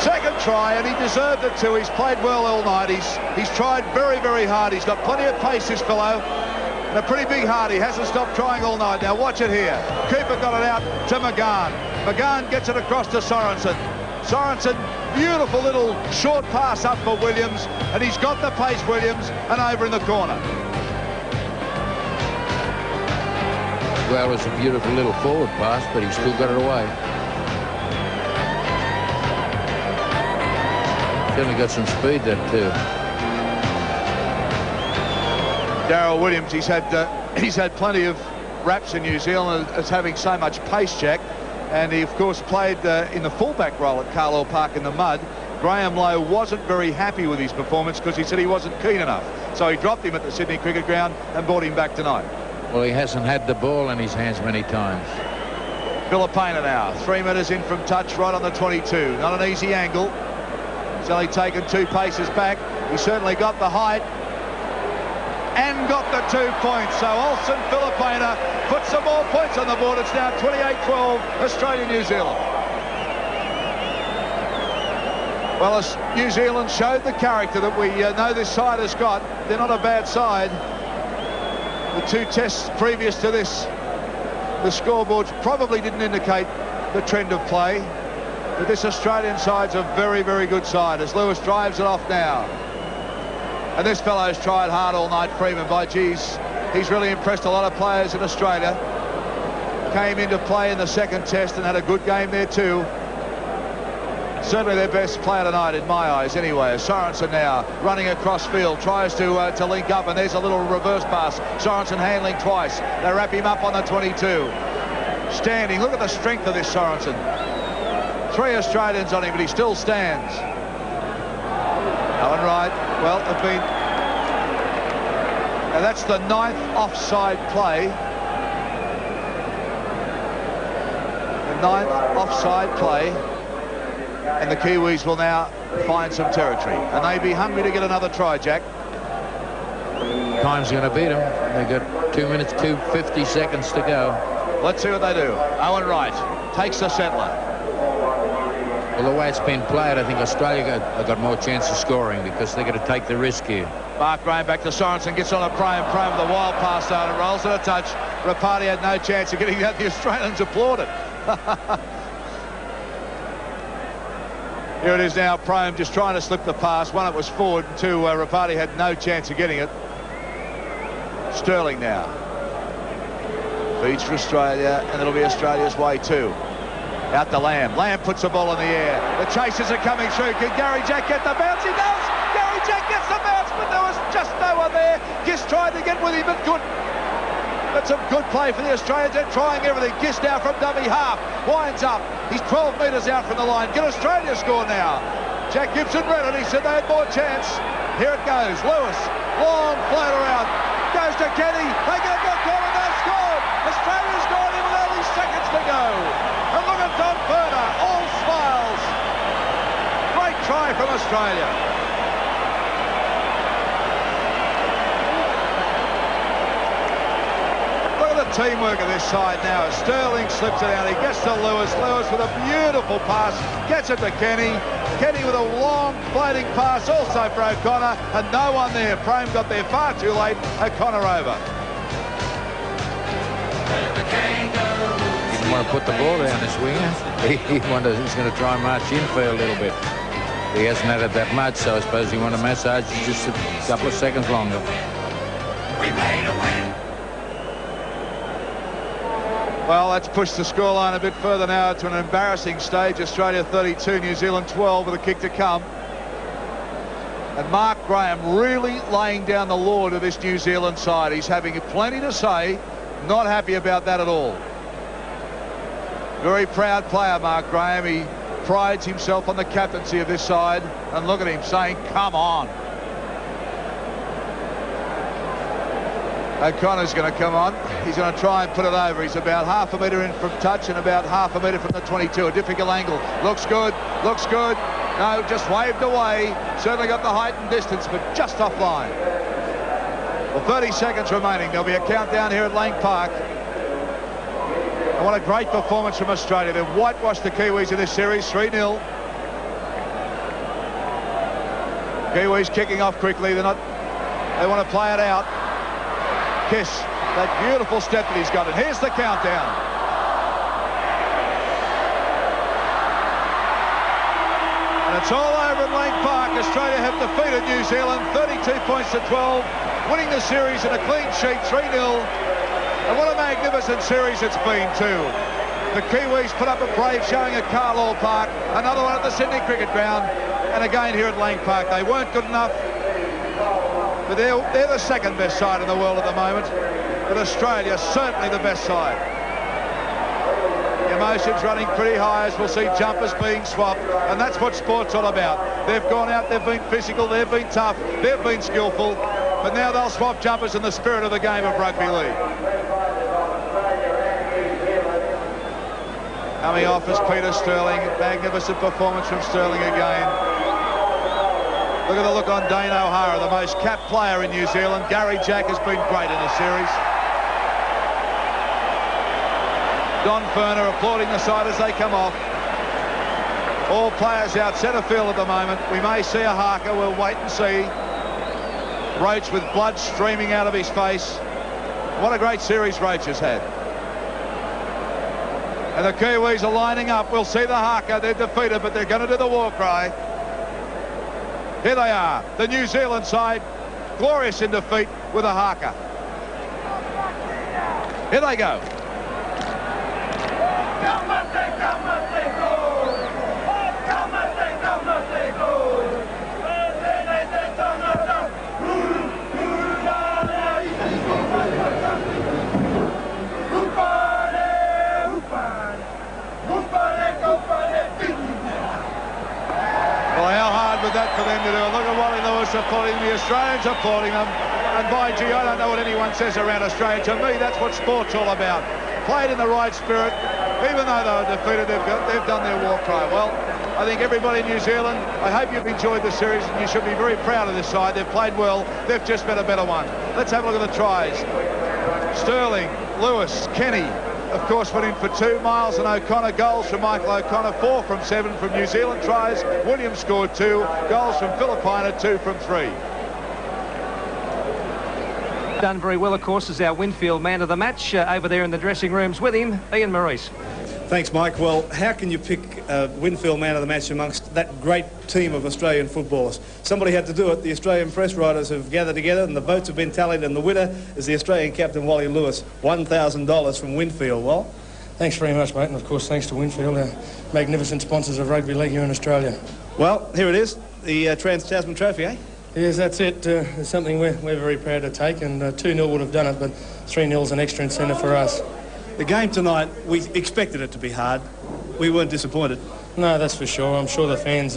Second try, and he deserved it too. He's played well all night. He's tried very, very hard. He's got plenty of pace, this fellow. And a pretty big heart. He hasn't stopped trying all night. Now watch it here. Cooper got it out to McGAHAN. McGAHAN gets it across to Sorensen. Sorensen, beautiful little short pass up for Williams, and he's got the pace, Williams, and over in the corner. Well, it was a beautiful little forward pass, but he still got it away. Certainly got some speed there too. Darrell Williams, he's had plenty of raps in New Zealand as having so much pace, Jack, and he of course played in the fullback role at Carlisle Park in the mud. Graham Lowe wasn't very happy with his performance because he said he wasn't keen enough, so he dropped him at the Sydney Cricket Ground and brought him back tonight. Well, he hasn't had the ball in his hands many times. FILIPAINA now, 3 metres in from touch, right on the 22. Not an easy angle. He's only taken 2 paces back. He certainly got the height and got the 2 points. So Olsen, FILIPAINA put some more points on the board. It's now 28-12, Australia-New Zealand. Well, as New Zealand showed the character that we know this side has got. They're not a bad side. The 2 tests previous to this, the scoreboards probably didn't indicate the trend of play. But this Australian side's a very, very good side as Lewis drives it off now. And this fellow's tried hard all night, Freeman. By geez, he's really impressed a lot of players in Australia. Came into play in the second test and had a good game there too. Certainly their best player tonight in my eyes anyway. Sorensen now running across field, tries to link up, and there's a little reverse pass. Sorensen handling twice. They wrap him up on the 22. Standing, look at the strength of this Sorensen. 3 Australians on him, but he still stands. Owen Wright, well, have been... Now that's the 9th offside play. The 9th offside play. And the Kiwis will now find some territory. And they be hungry to get another try, Jack. Time's going to beat them. They've got 2 minutes, 50 seconds to go. Let's see what they do. Owen Wright takes the settler. Well, the way it's been played, I think Australia got more chance of scoring because they're going to take the risk here. Mark Graham back to Sorensen, gets on a PROHM with a wild pass out and rolls it a touch. ROPATI had no chance of getting that. The Australians applauded. Here it is now, PROHM just trying to slip the pass. 1, it was forward, 2, ROPATI had no chance of getting it. Sterling now. Feeds for Australia, and it'll be Australia's way too. Out to Lamb. Lamb puts the ball in the air. The chasers are coming through. Can Garry Jack get the bounce? He does! Garry Jack gets the bounce, but there was just no one there. Gist tried to get with him, but couldn't. That's some good play for the Australians. They're trying everything. Gist now from dummy half. Winds up. He's 12 metres out from the line. Can Australia score now? Jack Gibson read it. He said they had more chance. Here it goes. Lewis. Long floater out. Goes to Kenny. They get a good goal and they've scored. Australia's got him with only seconds to go. And look at Don Burner. All smiles. Great try from Australia. Teamwork of this side now as Sterling slips it out. He gets to Lewis. Lewis with a beautiful pass. Gets it to Kenny. Kenny with a long floating pass also for O'Connor. And no one there. PROHM got there far too late. O'Connor over. He didn't want to put the ball down this winger. He's going to try and march infield a little bit. He hasn't had it that much, so I suppose he wanted to massage just a couple of seconds longer. We made a win. Well, that's pushed the scoreline a bit further now to an embarrassing stage. Australia 32, New Zealand 12 with a kick to come. And Mark Graham really laying down the law to this New Zealand side. He's having plenty to say, not happy about that at all. Very proud player, Mark Graham. He prides himself on the captaincy of this side. And look at him saying, come on. O'Connor's going to come on. He's going to try and put it over. He's about half a metre in from touch and about half a metre from the 22. A difficult angle. Looks good. Looks good. No, just waved away. Certainly got the height and distance, but just offline. Well, 30 seconds remaining. There'll be a countdown here at Lang Park. And what a great performance from Australia. They've whitewashed the Kiwis in this series, 3-0. Kiwis kicking off quickly. They want to play it out. Kiss, that beautiful step that he's got. And here's the countdown. And it's all over at Lang Park. Australia have defeated New Zealand 32 points to 12, winning the series in a clean sheet, 3-0. And what a magnificent series it's been too. The Kiwis put up a brave showing at Carlisle Park, another one at the Sydney Cricket Ground, and again here at Lang Park. They weren't good enough. But they're the second best side in the world at the moment. But Australia certainly the best side. Emotions running pretty high as we'll see jumpers being swapped. And that's what sport's all about. They've gone out, they've been physical, they've been tough, they've been skillful. But now they'll swap jumpers in the spirit of the game of rugby league. Coming off is Peter Sterling. Magnificent performance from Sterling again. Look at the look on Dane O'Hara, the most capped player in New Zealand. Garry Jack has been great in this series. Don Ferner applauding the side as they come off. All players out centre field at the moment. We may see a haka, we'll wait and see. Roach with blood streaming out of his face. What a great series Roach has had. And the Kiwis are lining up. We'll see the haka. They're defeated, but they're going to do the war cry. Here they are, the New Zealand side, glorious in defeat with a haka. Here they go. That for them to do. Look at Wally Lewis applauding. The Australians applauding them. And by gee, I don't know what anyone says around Australia. To me, that's what sport's all about. Played in the right spirit. Even though they were defeated, they've done their war cry. Well, I think everybody in New Zealand, I hope you've enjoyed the series, and you should be very proud of this side. They've played well. They've just been a better one. Let's have a look at the tries. Sterling, Lewis, Kenny, of course, went in for 2. Miles and O'Connor. Goals from Michael O'Connor. 4 from 7 from New Zealand tries. Williams scored 2. Goals from FILIPAINA, 2 from 3. Done very well, of course, as our Winfield man of the match over there in the dressing rooms with him, Ian Maurice. Thanks, Mike. Well, how can you pick Winfield man of the match amongst that great team of Australian footballers? Somebody had to do it. The Australian press writers have gathered together and the votes have been tallied, and the winner is the Australian captain, Wally Lewis. $1,000 from Winfield. Well, thanks very much, mate, and of course thanks to Winfield, our magnificent sponsors of rugby league here in Australia. Well, here it is, the Trans-Tasman Trophy, eh? Yes, that's it. It's something we're very proud to take, and 2-0 would have done it, but 3-0's an extra incentive for us. The game tonight, we expected it to be hard. We weren't disappointed. No, that's for sure. I'm sure the fans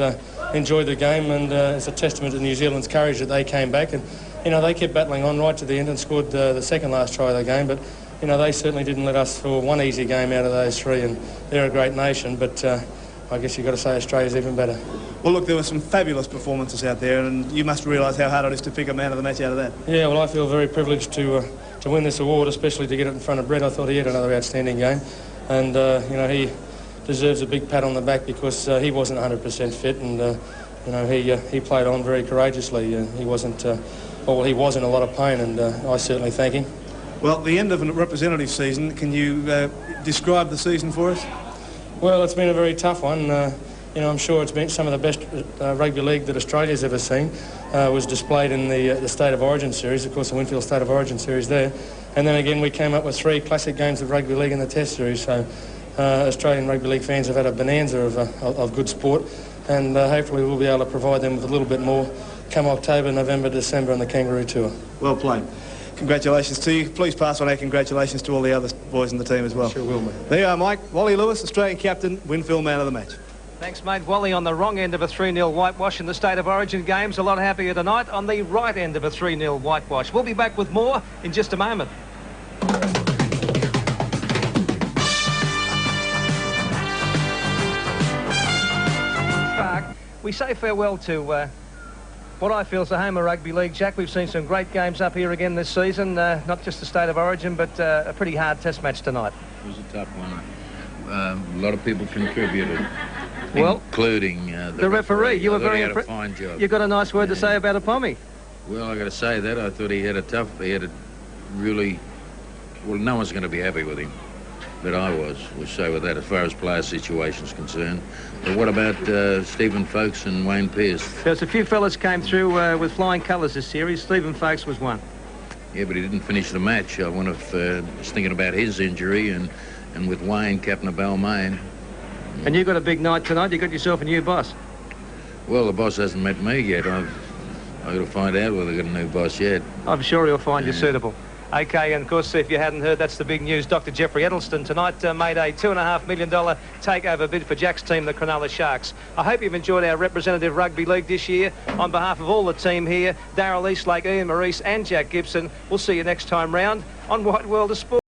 enjoyed the game, and it's a testament to New Zealand's courage that they came back. And, you know, they kept battling on right to the end and scored the second last try of the game. But, you know, they certainly didn't let us score one easy game out of those 3. And they're a great nation, but I guess you've got to say Australia's even better. Well, look, there were some fabulous performances out there, and you must realise how hard it is to pick a man of the match out of that. Yeah, well, I feel very privileged to win this award, especially to get it in front of Brent. I thought he had another outstanding game, and you know, he deserves a big pat on the back because he wasn't 100% fit, and you know, he played on very courageously. He wasn't, well, he was in a lot of pain, and I certainly thank him. Well, the end of a representative season, can you describe the season for us? Well, it's been a very tough one. You know, I'm sure it's been some of the best rugby league that Australia's ever seen. Was displayed in the State of Origin series, of course, the Winfield State of Origin series there. And then again, we came up with 3 classic games of rugby league in the Test series. So Australian rugby league fans have had a bonanza of good sport, and hopefully we'll be able to provide them with a little bit more come October, November, December on the Kangaroo Tour. Well played. Congratulations to you. Please pass on our congratulations to all the other boys in the team as well. Sure will, mate. There you are, Mike. Wally Lewis, Australian captain, Winfield man of the match. Thanks, mate. Wally on the wrong end of a 3-0 whitewash in the State of Origin games. A lot happier tonight on the right end of a 3-0 whitewash. We'll be back with more in just a moment. We say farewell to what I feel is the home of rugby league, Jack. We've seen some great games up here again this season, not just the State of Origin, but a pretty hard test match tonight. It was a tough one. A lot of people contributed, well, including the referee. You were very impressed. Fine job. You got a nice word to say about a Pommy. Well, I got to say that I thought he had a really, well, no one's going to be happy with him, but I was. We'll say with that as far as player situation's concerned. But what about Stephen Folkes and Wayne Pearce? There's a few fellas came through with flying colours this series. Stephen Folkes was one. Yeah, but he didn't finish the match. I wonder if was thinking about his injury and with Wayne, captain of Balmain. And you got a big night tonight. You got yourself a new boss. Well, the boss hasn't met me yet. I've got to find out whether they've got a new boss yet. I'm sure he'll find you suitable. Okay, and of course, if you hadn't heard, that's the big news. Dr. Jeffrey Edelston tonight made a $2.5 million takeover bid for Jack's team, the Cronulla Sharks. I hope you've enjoyed our representative rugby league this year. On behalf of all the team here, Darrell, Eastlake, Ian Maurice and Jack Gibson, we'll see you next time round on White World of Sport.